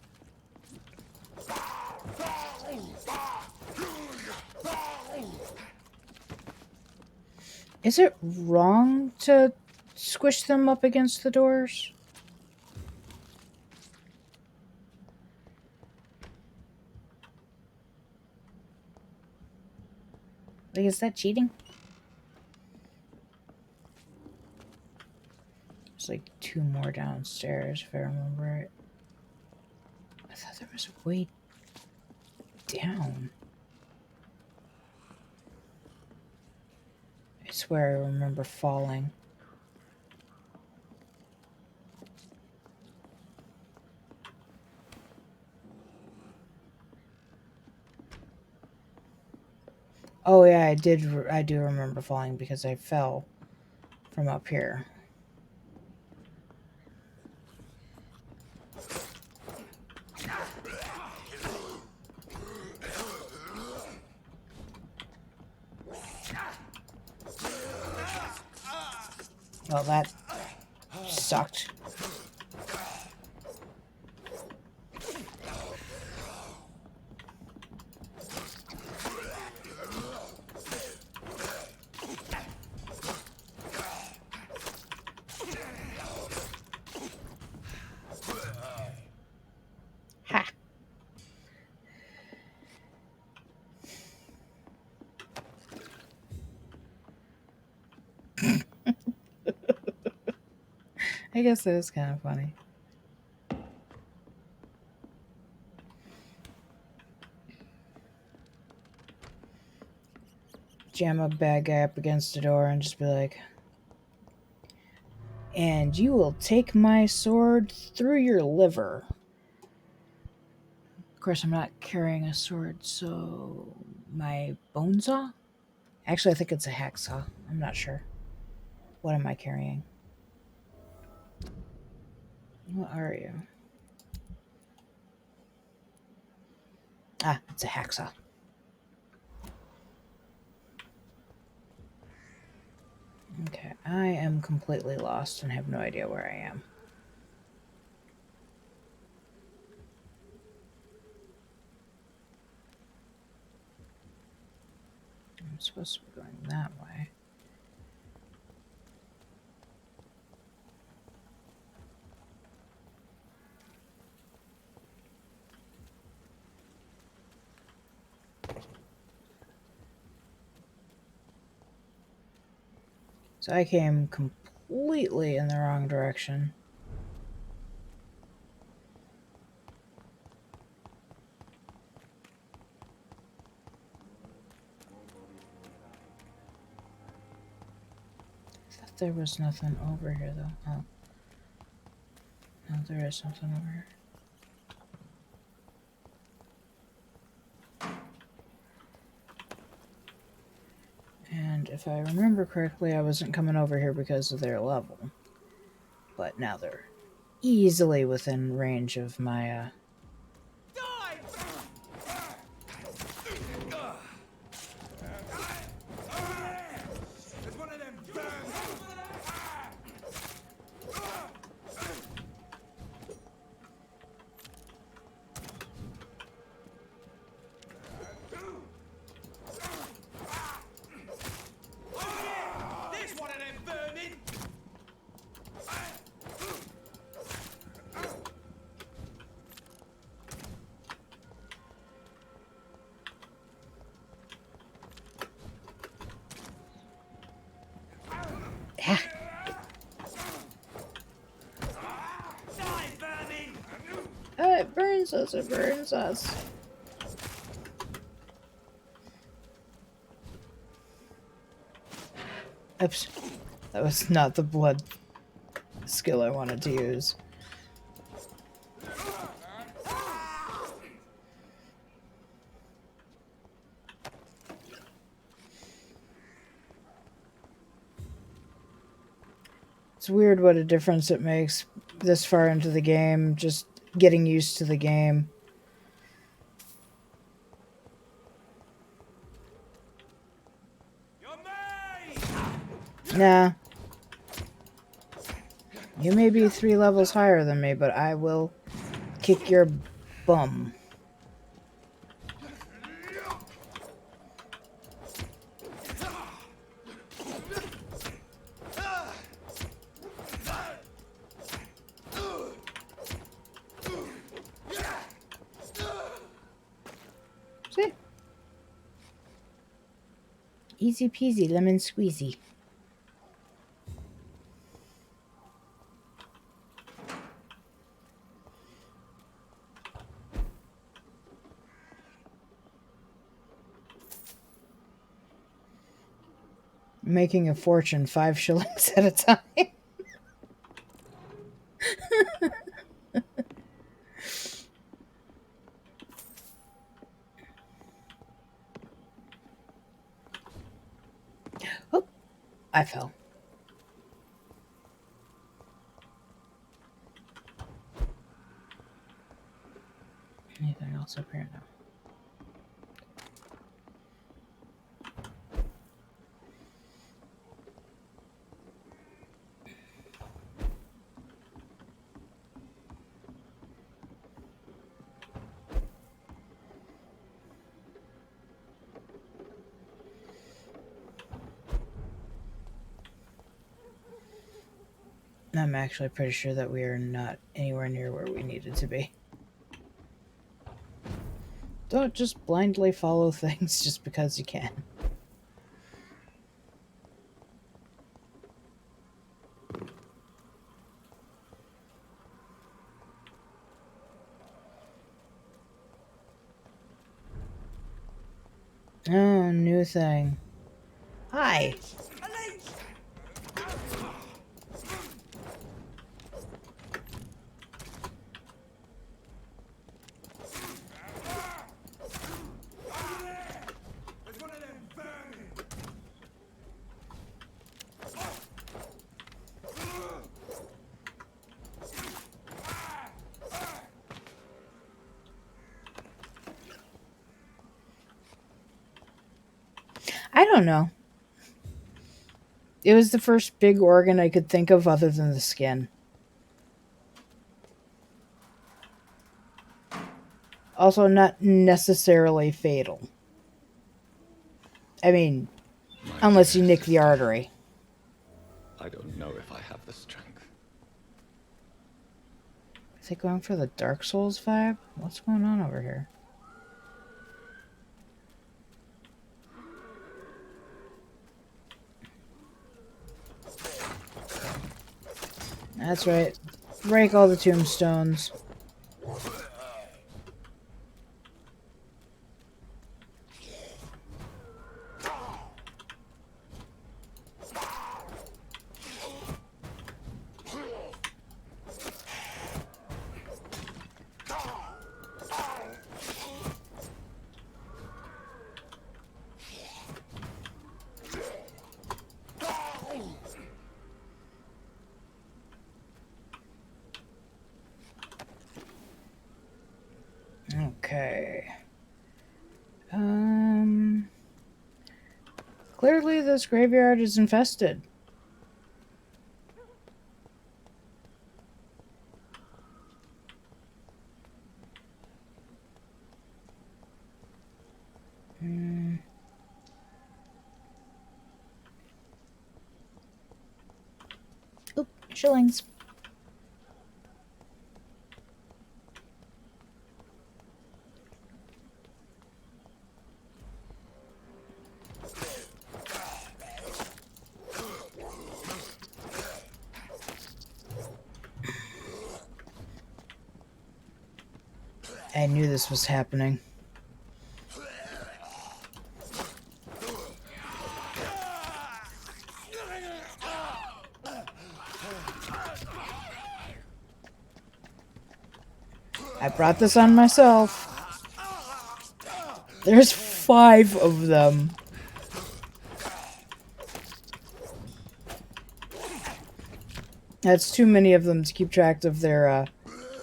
[SPEAKER 1] Is it wrong to squish them up against the doors? Like, is that cheating? There's like 2 more downstairs, if I remember right. I thought there was a way down. I swear I remember falling. Oh yeah, I do remember falling because I fell from up here. Well, that sucked. Ha! I guess that is kind of funny. Jam a bad guy up against the door and just be like, and you will take my sword through your liver. Of course, I'm not carrying a sword, so my bone saw? Actually, I think it's a hacksaw. I'm not sure. What am I carrying? What are you? Ah, it's a hacksaw. Okay, I am completely lost and have no idea where I am. I'm supposed to be going that way. So I came completely in the wrong direction. there was nothing over here, though. Oh. No, there is something over here. And if I remember correctly, I wasn't coming over here because of their level. But now they're easily within range of my, it burns us, it burns us. Oops. That was not the blood skill I wanted to use. It's weird what a difference it makes this far into the game, just getting used to the game. Nah. You may be 3 levels higher than me, but I will kick your bum. See? Easy peasy, lemon squeezy. Making a fortune 5 shillings at a time. Oh, I fell. Anything else up here now? I'm actually pretty sure that we are not anywhere near where we needed to be. Don't just blindly follow things just because you can. Oh, new thing. Hi. I don't know. It was the first big organ I could think of other than the skin. Also not necessarily fatal. I mean, unless you nick the artery.
[SPEAKER 16] I don't know if I have the strength.
[SPEAKER 1] Is it going for the Dark Souls vibe? What's going on over here? That's right. Break all the tombstones. this graveyard is infested. Oop, shillings. I knew this was happening. I brought this on myself. There's 5 of them. That's too many of them to keep track of their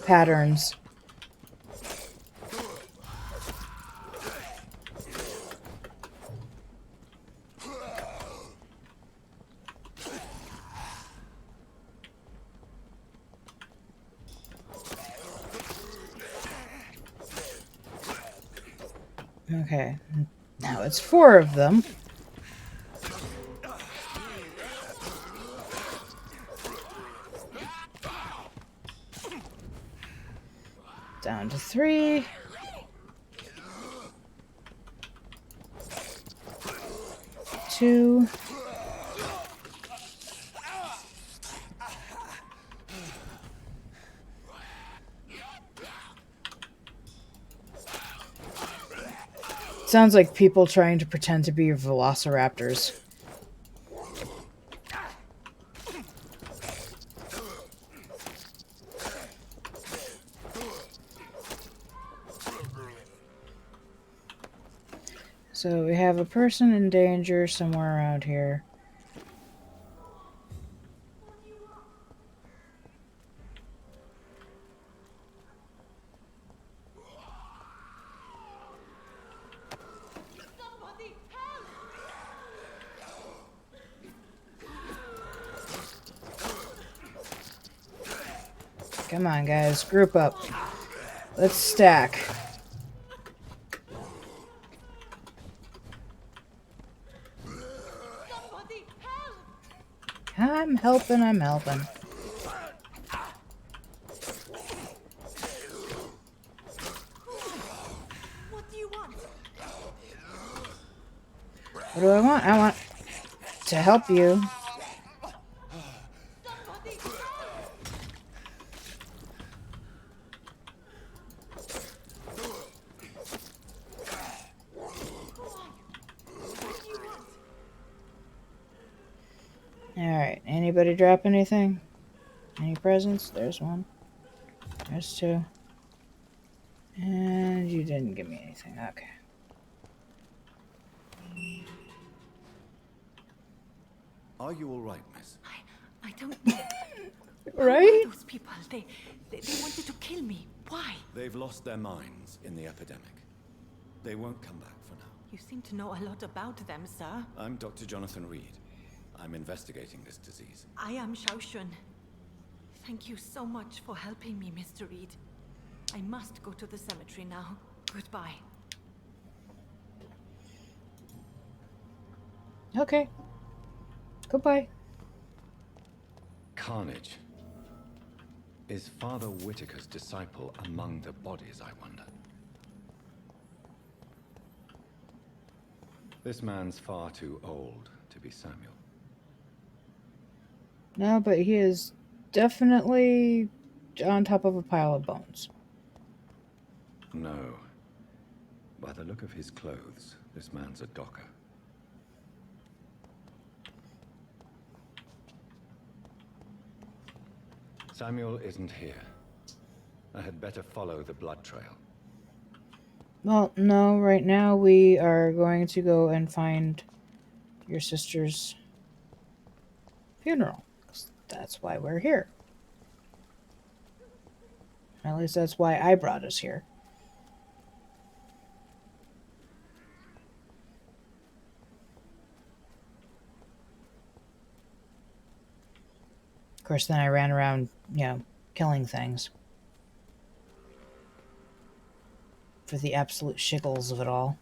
[SPEAKER 1] patterns. Okay, now it's 4 of them. Down to 3. 2. Sounds like people trying to pretend to be velociraptors. So we have a person in danger somewhere around here. Come on, guys, group up. Let's stack. I'm helping, I'm helping.
[SPEAKER 6] What do you want?
[SPEAKER 1] What do I want? I want to help you. Alright, anybody drop anything? Any presents? There's 1. There's 2. And you didn't give me anything. Okay.
[SPEAKER 2] Are you all right, miss?
[SPEAKER 5] I don't...
[SPEAKER 1] Right?
[SPEAKER 5] Those people, they wanted to kill me. Why?
[SPEAKER 2] They've lost their minds in the epidemic. They won't come back for now.
[SPEAKER 5] You seem to know a lot about them, sir.
[SPEAKER 2] I'm Dr. Jonathan Reed. I'm investigating this disease.
[SPEAKER 5] I am Shaoshun. Thank you so much for helping me, Mr. Reed. I must go to the cemetery now. Goodbye.
[SPEAKER 1] Okay. Goodbye.
[SPEAKER 2] Carnage. Is Father Whitaker's disciple among the bodies, I wonder? This man's far too old to be Samuel.
[SPEAKER 1] No, but he is definitely on top of a pile of bones.
[SPEAKER 2] No. By the look of his clothes, this man's a docker. Samuel isn't here. I had better follow the blood trail.
[SPEAKER 1] Well, no, right now we are going to go and find your sister's funeral. That's why we're here. At least that's why I brought us here. course, then I ran around, killing things. For the absolute shiggles of it all.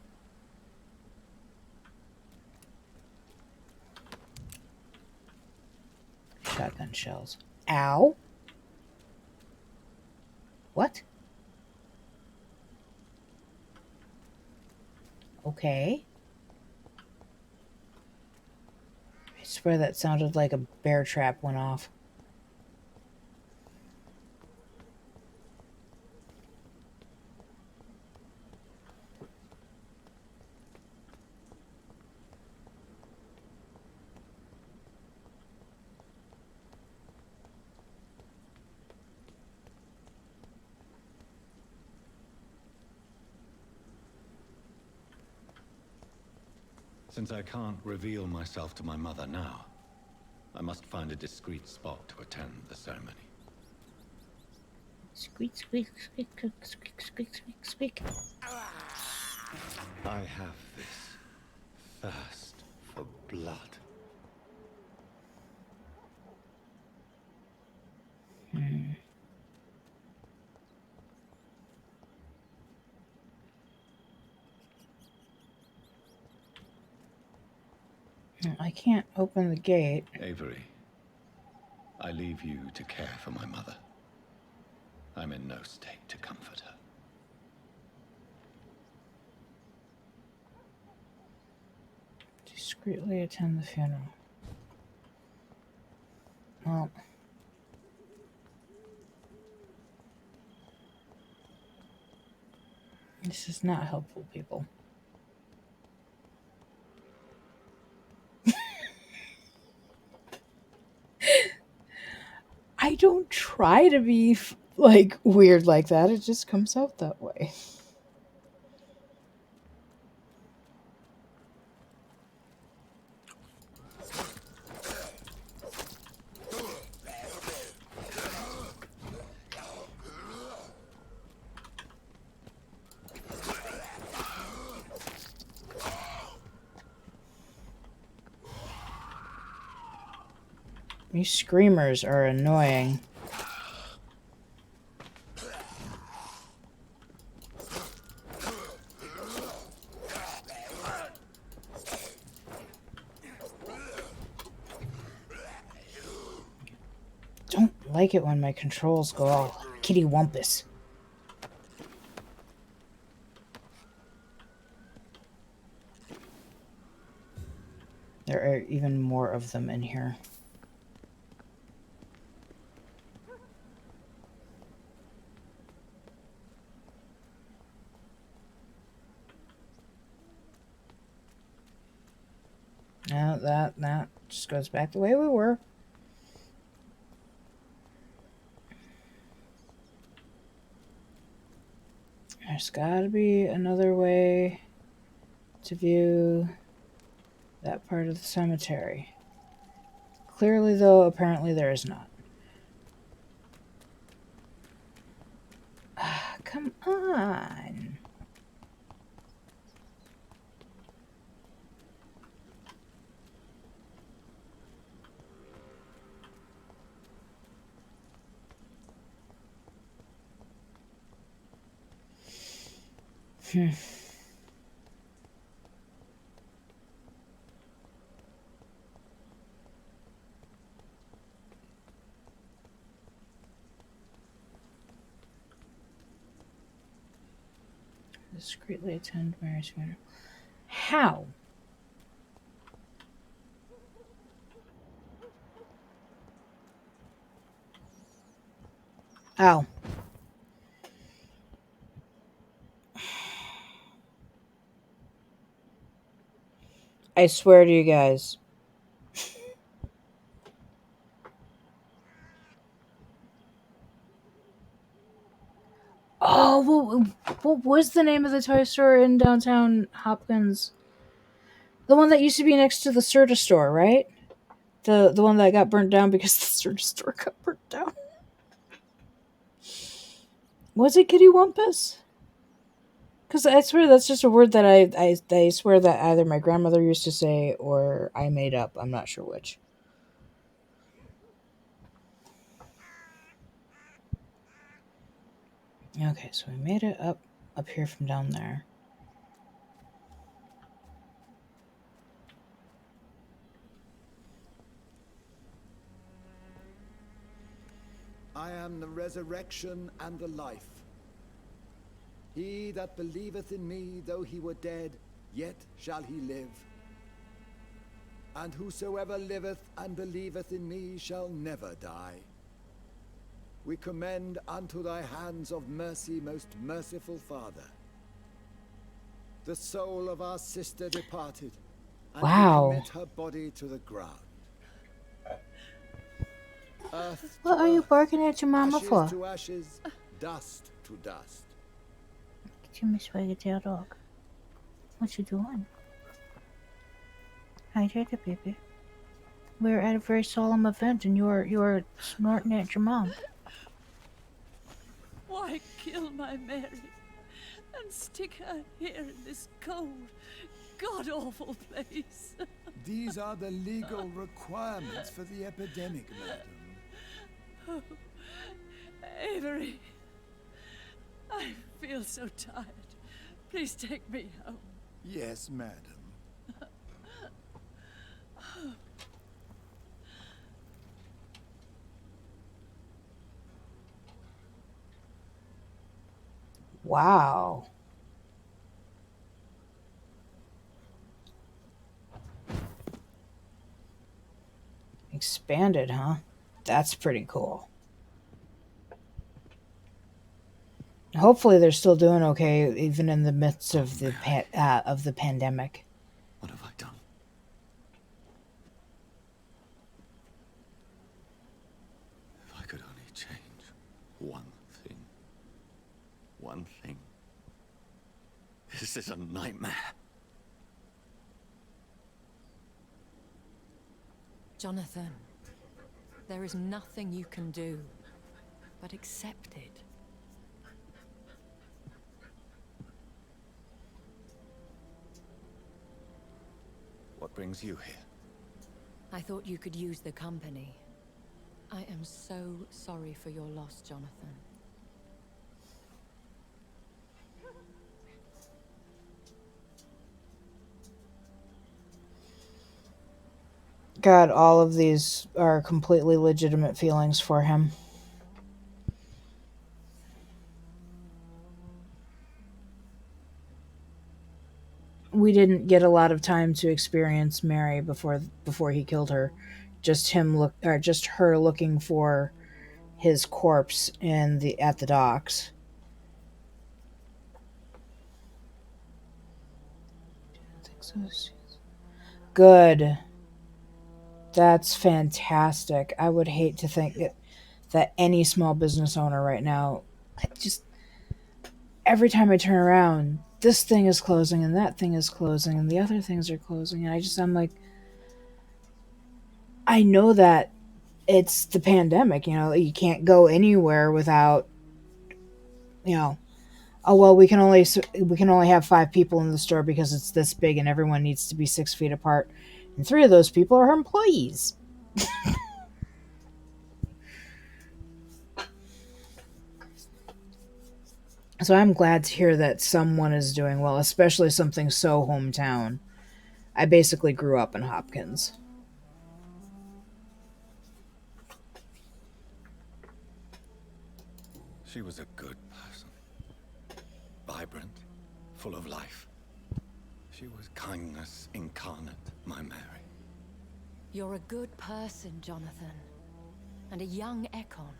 [SPEAKER 1] Shotgun shells. Ow! What? Okay. I swear that sounded like a bear trap went off.
[SPEAKER 2] Since I can't reveal myself to my mother now, I must find a discreet spot to attend the ceremony.
[SPEAKER 1] Squeak, squeak, squeak, squeak, squeak, squeak, squeak, squeak.
[SPEAKER 2] I have this thirst for blood.
[SPEAKER 1] I can't open the gate.
[SPEAKER 2] Avery, I leave you to care for my mother. I'm in no state to comfort her.
[SPEAKER 1] Discreetly attend the funeral. Well, this is not helpful, people. I don't try to be weird like that. It just comes out that way. These screamers are annoying. Don't like it when my controls go all kitty wumpus. There are even more of them in here. Now that just goes back the way we were. There's gotta be another way to view that part of the cemetery. Clearly, though, apparently there is not. Ah, come on. Discreetly attend Mary's funeral. How? Ow. I swear to you guys. Oh, what was the name of the toy store in downtown Hopkins? The one that used to be next to the Serta store, right? The one that got burnt down because the Serta store got burnt down. Was it Kitty Wumpus? Because I swear that's just a word that I swear that either my grandmother used to say or I made up. I'm not sure which. Okay, so we made it up here from down there.
[SPEAKER 9] I am the resurrection and the life. He that believeth in me, though he were dead, yet shall he live. And whosoever liveth and believeth in me shall never die. We commend unto thy hands of mercy, most merciful Father, the soul of our sister departed, and we commit her body to the ground. Earth
[SPEAKER 1] what
[SPEAKER 9] to
[SPEAKER 1] are you
[SPEAKER 9] earth,
[SPEAKER 1] barking at your mama
[SPEAKER 9] ashes
[SPEAKER 1] for?
[SPEAKER 9] to ashes, dust to dust.
[SPEAKER 1] Get you, Miss Swaggy dog. What you doing? Hydrate it, baby. We're at a very solemn event, and you're snorting at your mom.
[SPEAKER 15] Why kill my Mary and stick her here in this cold, god-awful place?
[SPEAKER 9] These are the legal requirements for the epidemic, madam.
[SPEAKER 15] Oh, Avery, I feel so tired. Please take me home.
[SPEAKER 9] Yes, madam.
[SPEAKER 1] Wow. Expanded, huh? That's pretty cool. Hopefully they're still doing okay, even in the midst of the pandemic.
[SPEAKER 2] What have I done? If I could only change one thing. One thing. This is a nightmare.
[SPEAKER 10] Jonathan, there is nothing you can do but accept it.
[SPEAKER 2] What brings you here?
[SPEAKER 10] I thought you could use the company. I am so sorry for your loss, Jonathan.
[SPEAKER 1] God, all of these are completely legitimate feelings for him. We didn't get a lot of time to experience Mary before he killed her. Just her looking for his corpse at the docks. Good. That's fantastic. I would hate to think that any small business owner right now, just every time I turn around, this thing is closing and that thing is closing and the other things are closing, and I'm like, I know that it's the pandemic, you can't go anywhere without, oh well, we can only have 5 people in the store because it's this big and everyone needs to be 6 feet apart, and 3 of those people are employees. So I'm glad to hear that someone is doing well, especially something so hometown. I basically grew up in Hopkins.
[SPEAKER 2] She was a good person. Vibrant, full of life. She was kindness incarnate, my Mary.
[SPEAKER 10] You're a good person, Jonathan. And a young Ekon.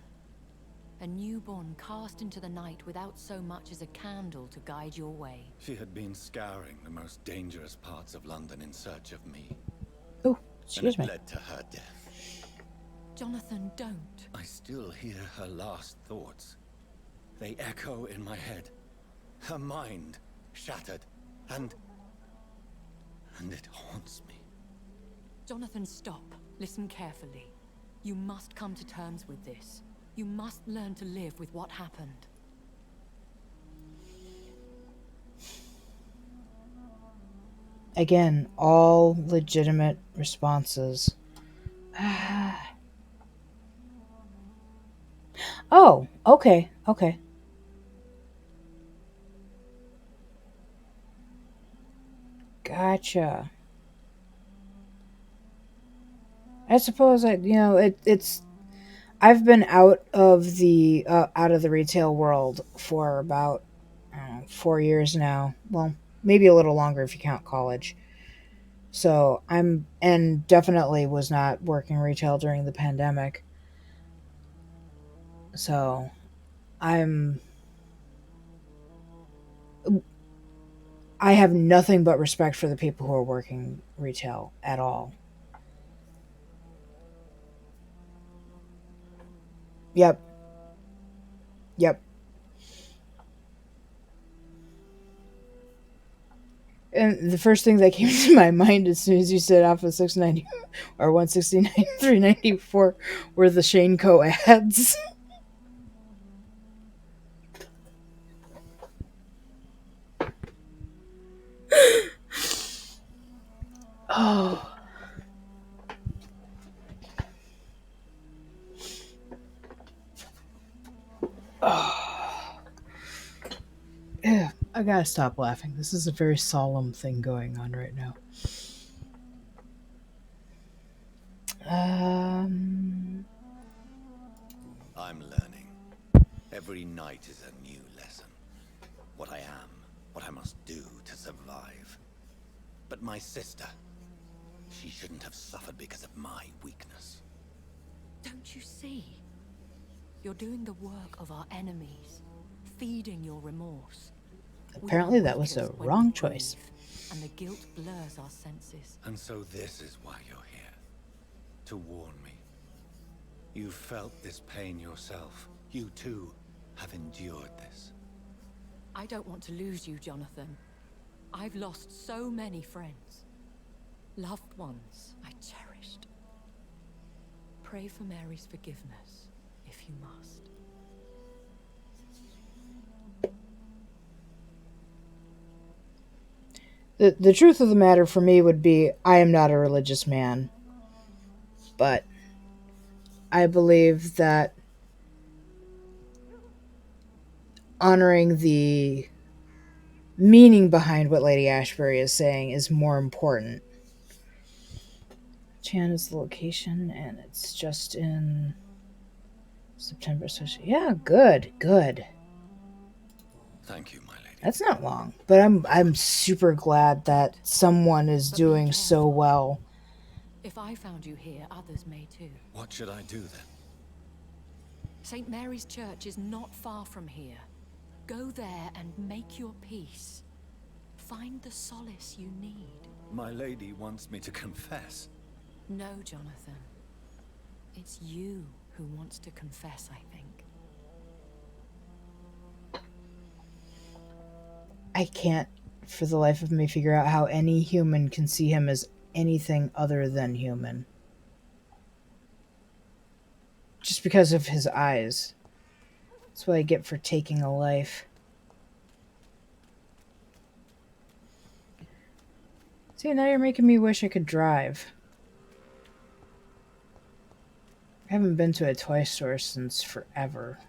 [SPEAKER 10] A newborn cast into the night without so much as a candle to guide your way.
[SPEAKER 2] She had been scouring the most dangerous parts of London in search of me.
[SPEAKER 1] Oh, excuse me.
[SPEAKER 2] And it led to her death.
[SPEAKER 10] Jonathan, don't.
[SPEAKER 2] I still hear her last thoughts. They echo in my head. Her mind shattered, and it haunts me.
[SPEAKER 10] Jonathan, stop. Listen carefully. You must come to terms with this. You must learn to live with what happened.
[SPEAKER 1] Again, all legitimate responses. Oh, okay. Gotcha. I suppose it's. I've been out of the retail world for about 4 years now. Well, maybe a little longer if you count college. So and definitely was not working retail during the pandemic. So I'm I have nothing but respect for the people who are working retail at all. Yep. Yep. And the first thing that came to my mind as soon as you said Alpha 690 or 169 394 were the Shane Co ads. Oh. Oh. Yeah, I gotta stop laughing. This is a very solemn thing going on right now.
[SPEAKER 2] I'm learning. Every night is a new lesson. What I am, what I must do to survive. But my sister, she shouldn't have suffered because of my weakness.
[SPEAKER 10] Don't you see? You're doing the work of our enemies, feeding your remorse.
[SPEAKER 1] Apparently that was a wrong choice.
[SPEAKER 10] And the guilt blurs our senses.
[SPEAKER 2] And so this is why you're here. To warn me. You felt this pain yourself. You too have endured this.
[SPEAKER 10] I don't want to lose you, Jonathan. I've lost so many friends. Loved ones I cherished. Pray for Mary's forgiveness, if you must.
[SPEAKER 1] The truth of the matter for me would be I am not a religious man. But I believe that honoring the meaning behind what Lady Ashbury is saying is more important. Chan is the location, and it's just in September. So yeah, good.
[SPEAKER 2] Thank you, my lady.
[SPEAKER 1] That's not long, but I'm super glad that someone is doing so well.
[SPEAKER 10] If I found you here, others may too.
[SPEAKER 2] What should I do then?
[SPEAKER 10] St. Mary's Church is not far from here. Go there and make your peace. Find the solace you need.
[SPEAKER 2] My lady wants me to confess.
[SPEAKER 10] No, Jonathan. It's you who wants to confess, I think.
[SPEAKER 1] I can't, for the life of me, figure out how any human can see him as anything other than human. Just because of his eyes. That's what I get for taking a life. See, now you're making me wish I could drive. I haven't been to a toy store since forever.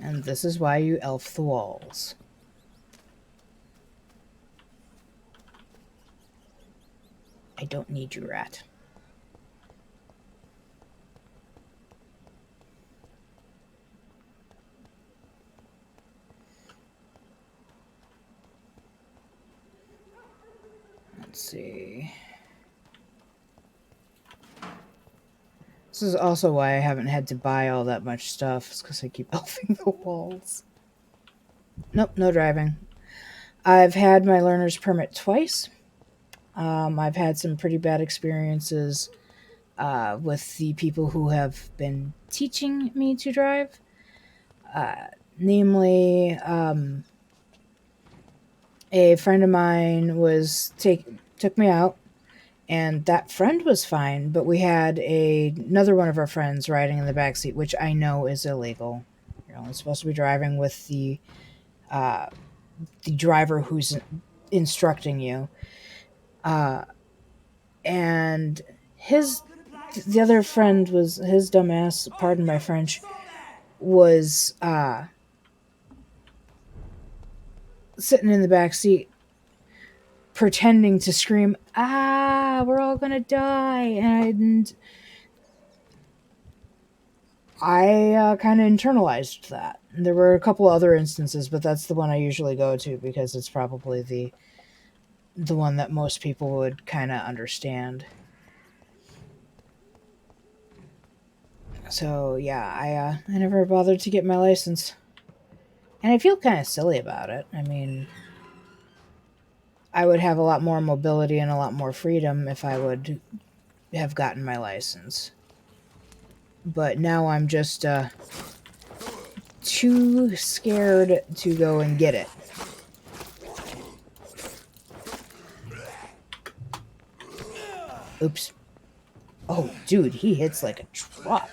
[SPEAKER 1] And this is why you elf the walls. I don't need you, rat. Let's see. This is also why I haven't had to buy all that much stuff. It's because I keep elfing the walls. Nope, no driving. I've had my learner's permit twice. I've had some pretty bad experiences with the people who have been teaching me to drive. Namely, a friend of mine took me out, and that friend was fine, but we had another one of our friends riding in the back seat, which I know is illegal. You're only supposed to be driving with the driver who's instructing you. And the other friend was his dumbass, pardon my French, was sitting in the back seat pretending to scream, "Ah, we're all gonna die!" And I kind of internalized that. There were a couple other instances, but that's the one I usually go to because it's probably the one that most people would kind of understand. So yeah, I never bothered to get my license, and I feel kind of silly about it. I mean, I would have a lot more mobility and a lot more freedom if I would have gotten my license. But now I'm just too scared to go and get it. Oops. Oh, dude, he hits like a truck.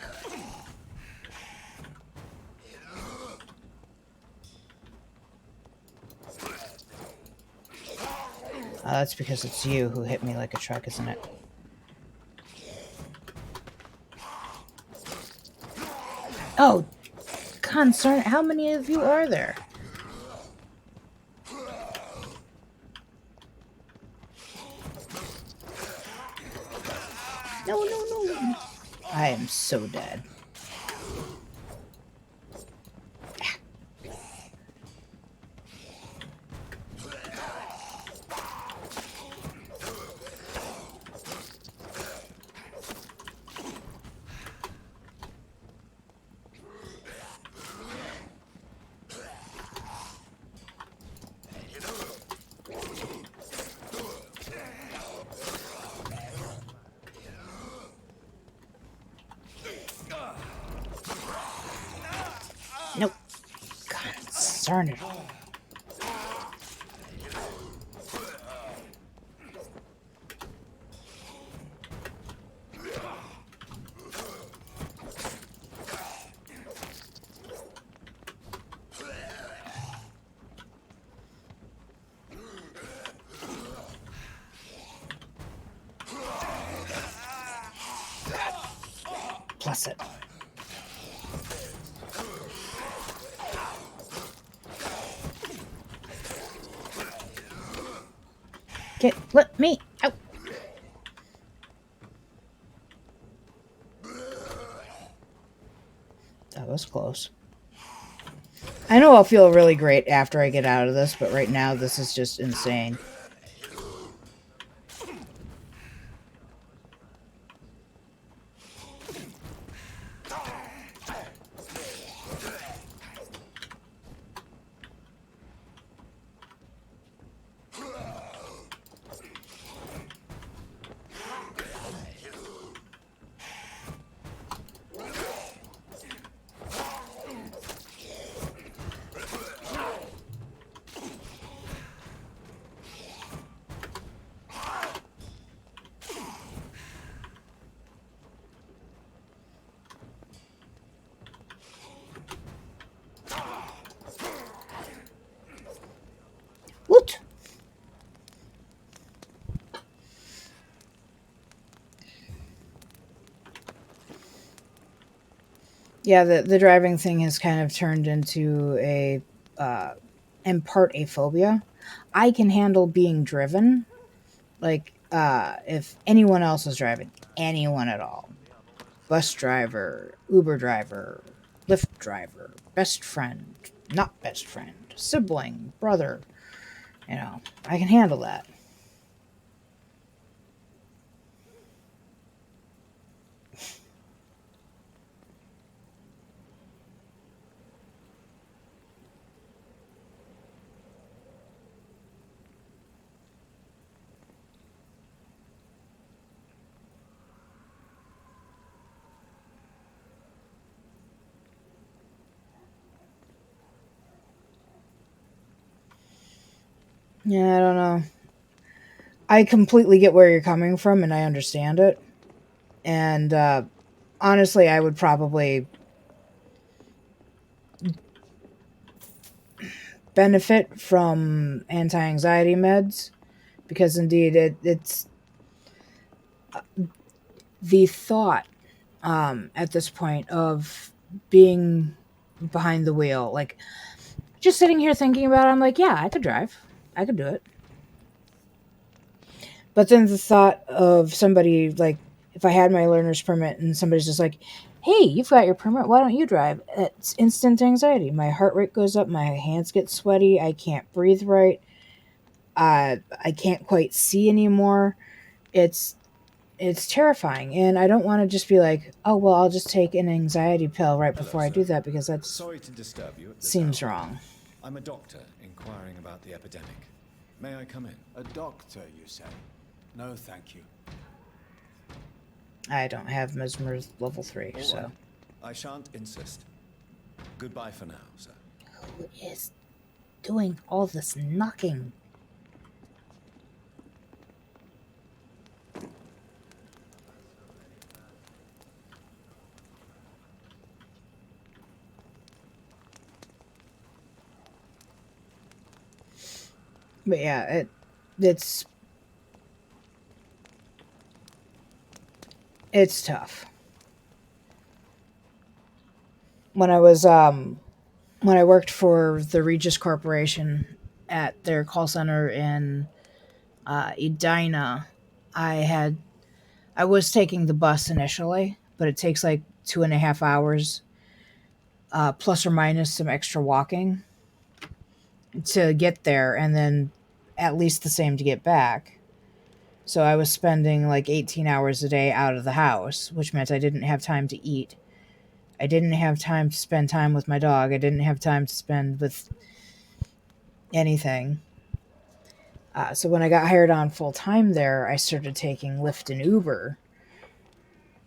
[SPEAKER 1] That's because it's you who hit me like a truck, isn't it? Oh, concern! How many of you are there? No, no, no. I am so dead. Nope. Concern it all. Plus it. Let me out. That was close. I know I'll feel really great after I get out of this, but right now this is just insane. What? Yeah, the driving thing has kind of turned into in part a phobia. I can handle being driven. Like, if anyone else is driving, anyone at all. Bus driver, Uber driver, Lyft driver, best friend, not best friend, sibling, brother. You know, I can handle that. Yeah, I don't know. I completely get where you're coming from, and I understand it. And honestly, I would probably benefit from anti-anxiety meds, because indeed it's the thought at this point of being behind the wheel, like just sitting here thinking about it, I'm like, yeah, I could drive. I could do it. But then the thought of somebody, like, if I had my learner's permit and somebody's just like, hey, you've got your permit, why don't you drive? It's instant anxiety. My heart rate goes up, my hands get sweaty, I can't breathe right, I can't quite see anymore. It's terrifying, and I don't want to just be like, oh, well, I'll just take an anxiety pill right before I do that, because that
[SPEAKER 2] Sorry to disturb you at this
[SPEAKER 1] seems
[SPEAKER 2] hour.
[SPEAKER 1] wrong.
[SPEAKER 2] I'm a doctor inquiring about the epidemic. May I come in?
[SPEAKER 9] A doctor, you say? No, thank you.
[SPEAKER 1] I don't have Mesmer level 3,
[SPEAKER 2] All
[SPEAKER 1] so.
[SPEAKER 2] right. I shan't insist. Goodbye for now, sir.
[SPEAKER 1] Who is doing all this knocking? But yeah, it's tough. When I was when I worked for the Regis Corporation at their call center in Edina, I was taking the bus initially, but it takes like 2.5 hours, plus or minus some extra walking, to get there, and then at least the same to get back. So I was spending like 18 hours a day out of the house, which meant I didn't have time to eat. I didn't have time to spend time with my dog. I didn't have time to spend with anything. So when I got hired on full time there, I started taking Lyft and Uber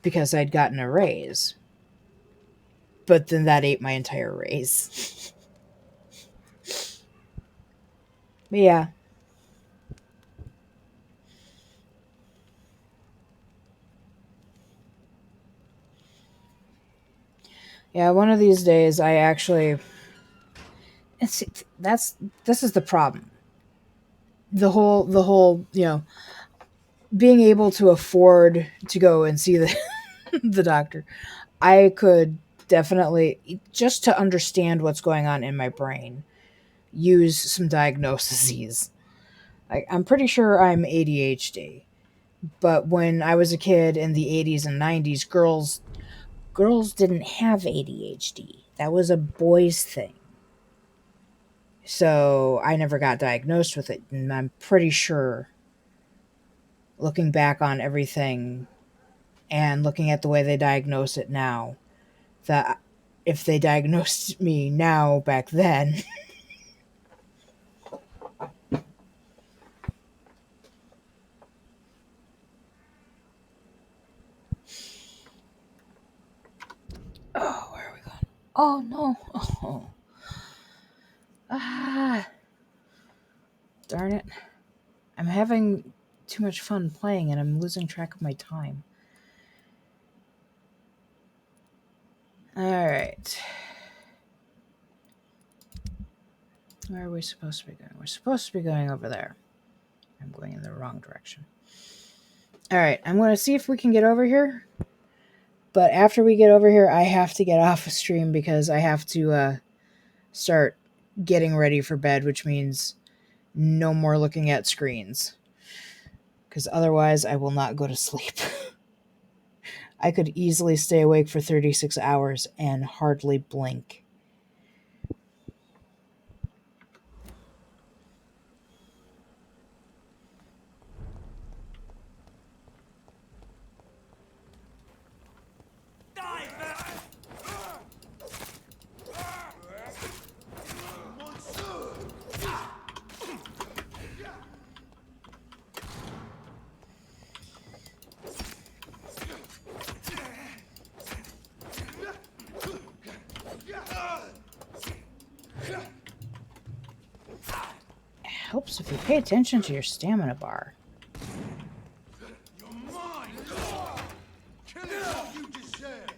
[SPEAKER 1] because I'd gotten a raise. But then that ate my entire raise. But yeah. Yeah, one of these days I actually... this is the problem. The whole, being able to afford to go and see the the doctor. I could definitely, just to understand what's going on in my brain, use some diagnoses. I'm pretty sure I'm ADHD. But when I was a kid in the 80s and 90s, girls didn't have ADHD. That was a boys thing. So I never got diagnosed with it, and I'm pretty sure, looking back on everything and looking at the way they diagnose it now, that if they diagnosed me now back then... Oh, where are we going? Oh, no. Oh. Ah. Darn it. I'm having too much fun playing, and I'm losing track of my time. Alright. Where are we supposed to be going? We're supposed to be going over there. I'm going in the wrong direction. Alright, I'm going to see if we can get over here. But after we get over here, I have to get off of stream because I have to start getting ready for bed, which means no more looking at screens. Because otherwise, I will not go to sleep. I could easily stay awake for 36 hours and hardly blink. Helps if you pay attention to your stamina bar.
[SPEAKER 17] Kill it what you deserve.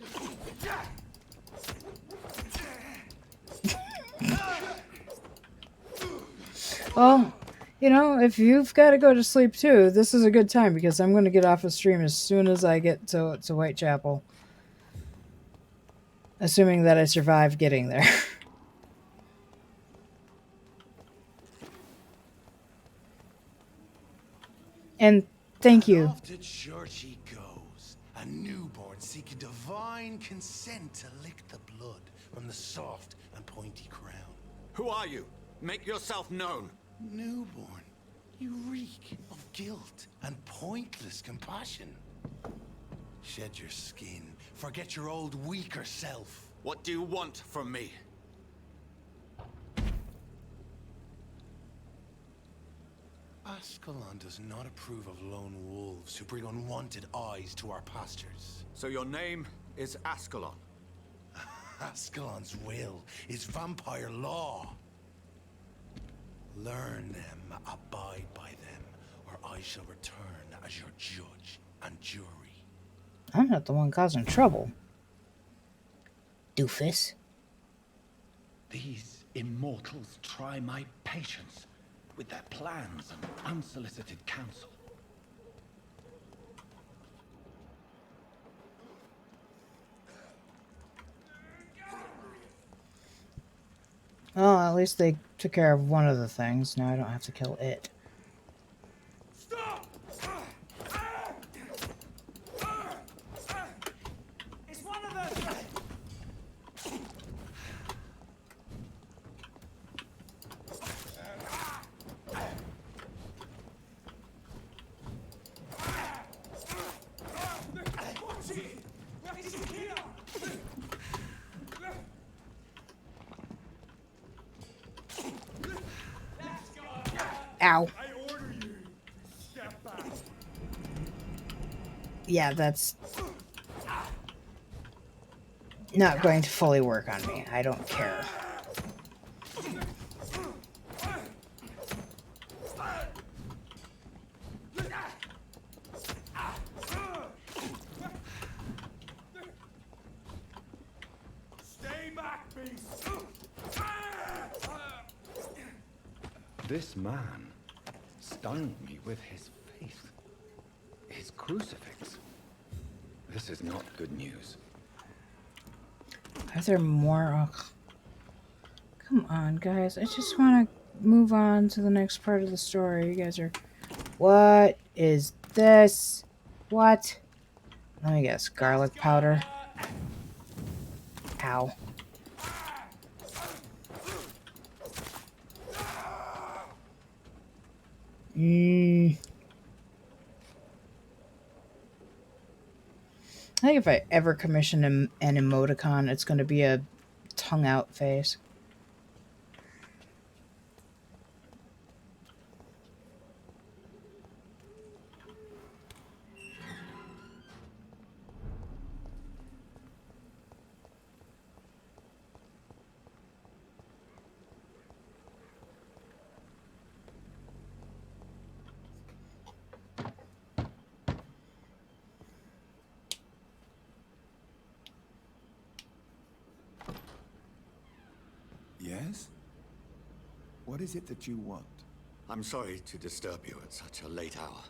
[SPEAKER 1] Well, you know, if you've got to go to sleep too, this is a good time because I'm going to get off the stream as soon as I get to Whitechapel. Assuming that I survive getting there. And thank you.
[SPEAKER 17] Off to church he goes, a newborn seeking divine consent to lick the blood from the soft and pointy crown.
[SPEAKER 2] Who are you? Make yourself known.
[SPEAKER 17] Newborn, you reek of guilt and pointless compassion. Shed your skin, forget your old weaker self.
[SPEAKER 2] What do you want from me?
[SPEAKER 17] Ascalon does not approve of lone wolves who bring unwanted eyes to our pastures.
[SPEAKER 2] So your name is Ascalon?
[SPEAKER 17] Ascalon's will is vampire law. Learn them, abide by them, or I shall return as your judge and jury.
[SPEAKER 1] I'm not the one causing trouble. Doofus.
[SPEAKER 17] These immortals try my patience with their plans and unsolicited counsel.
[SPEAKER 1] Well, at least they took care of one of the things. Now I don't have to kill it.
[SPEAKER 17] Stop! It's one of them!
[SPEAKER 1] Ow.
[SPEAKER 17] I order you. Step back.
[SPEAKER 1] Yeah, that's not going to fully work on me. I don't care.
[SPEAKER 17] Stay back, beast.
[SPEAKER 2] This man stunned me with his faith. His crucifix. This is not good news.
[SPEAKER 1] Are there more? Oh, come on, guys. I just want to move on to the next part of the story. You guys are... What is this? What? Let me guess. Garlic powder. Ow. I think if I ever commission an emoticon, it's going to be a tongue out face.
[SPEAKER 9] Yes? What is it that you want?
[SPEAKER 2] I'm sorry to disturb you at such a late hour.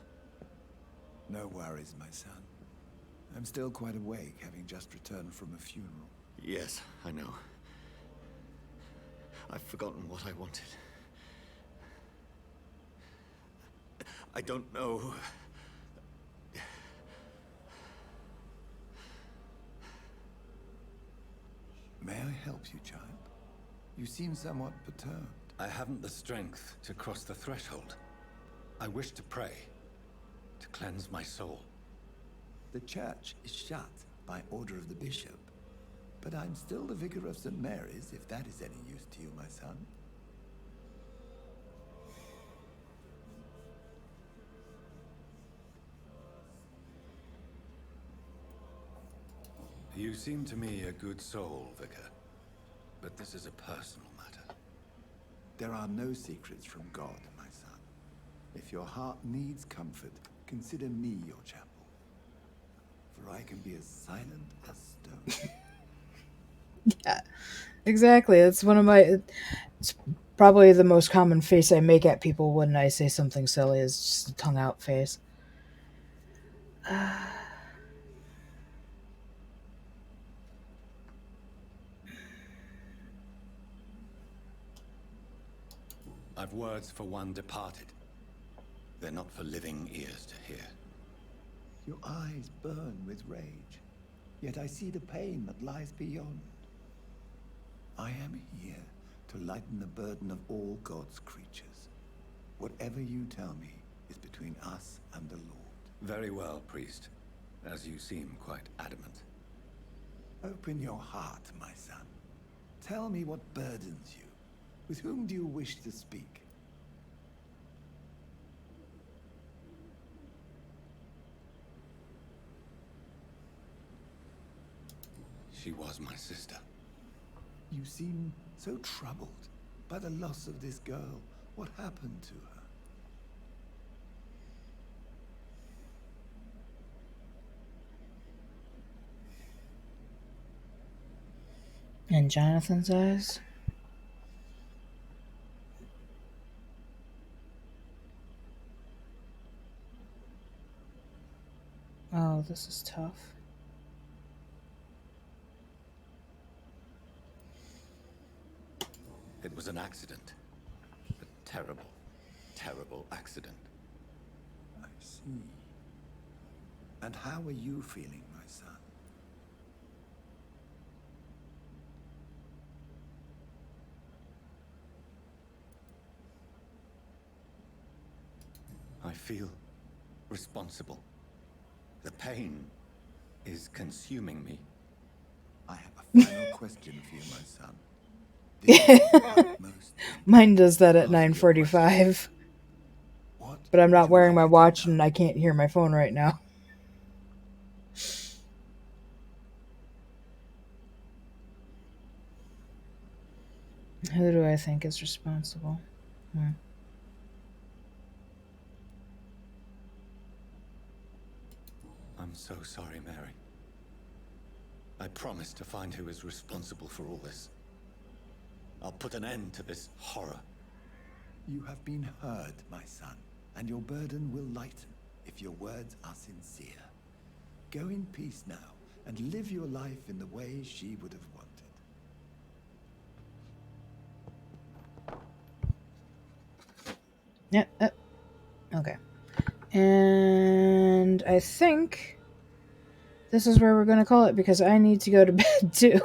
[SPEAKER 9] No worries, my son. I'm still quite awake, having just returned from a funeral.
[SPEAKER 2] Yes, I know. I've forgotten what I wanted. I don't know.
[SPEAKER 9] May I help you, child? You seem somewhat perturbed.
[SPEAKER 2] I haven't the strength to cross the threshold. I wish to pray, to cleanse my soul.
[SPEAKER 9] The church is shut by order of the bishop, but I'm still the vicar of St. Mary's, if that is any use to you, my son.
[SPEAKER 2] You seem to me a good soul, Vicar. But this is a personal matter.
[SPEAKER 9] There are no secrets from God, my son. If your heart needs comfort, consider me your chapel. for I can be as silent as stone.
[SPEAKER 1] Yeah, exactly. It's one of my. It's probably the most common face I make at people when I say something silly is just a tongue out face.
[SPEAKER 2] I've words for one departed. They're not for living ears to hear.
[SPEAKER 9] Your eyes burn with rage, yet I see the pain that lies beyond. I am here to lighten the burden of all God's creatures. Whatever you tell me is between us and the Lord.
[SPEAKER 2] Very well, priest. As you seem quite adamant.
[SPEAKER 9] Open your heart, my son. Tell me what burdens you. With whom do you wish to speak?
[SPEAKER 2] She was my sister.
[SPEAKER 9] You seem so troubled by the loss of this girl. What happened to her?
[SPEAKER 1] In Jonathan's eyes. Oh, this is tough.
[SPEAKER 2] It was an accident. A terrible, terrible accident.
[SPEAKER 9] I see. And how are you feeling, my son?
[SPEAKER 2] I feel responsible. The pain is consuming me.
[SPEAKER 9] I have a final question for you, my son.
[SPEAKER 1] Mine does that at 9:45. But I'm not wearing my watch and I can't hear my phone right now. Who do I think is responsible?
[SPEAKER 2] I'm so sorry, Mary. I promise to find who is responsible for all this. I'll put an end to this horror.
[SPEAKER 9] You have been heard, my son, and your burden will lighten if your words are sincere. Go in peace now and live your life in the way she would have wanted.
[SPEAKER 1] Yeah. Okay. And I think this is where we're going to call it because I need to go to bed too.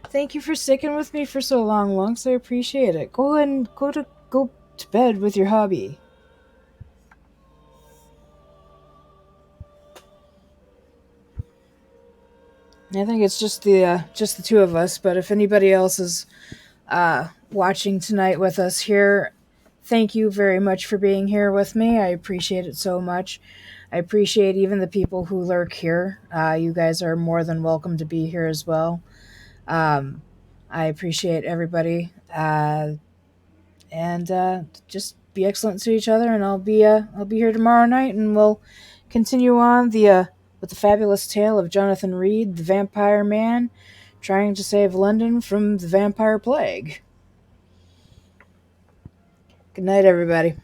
[SPEAKER 1] Thank you for sticking with me for so long, Lunks. I appreciate it. Go and go to bed with your hobby. I think it's just the two of us. But if anybody else is watching tonight with us here, thank you very much for being here with me. I appreciate it so much. I appreciate even the people who lurk here. You guys are more than welcome to be here as well. I appreciate everybody, and just be excellent to each other. And I'll be here tomorrow night, and we'll continue on with the fabulous tale of Jonathan Reed, the Vampire Man, trying to save London from the vampire plague. Good night, everybody.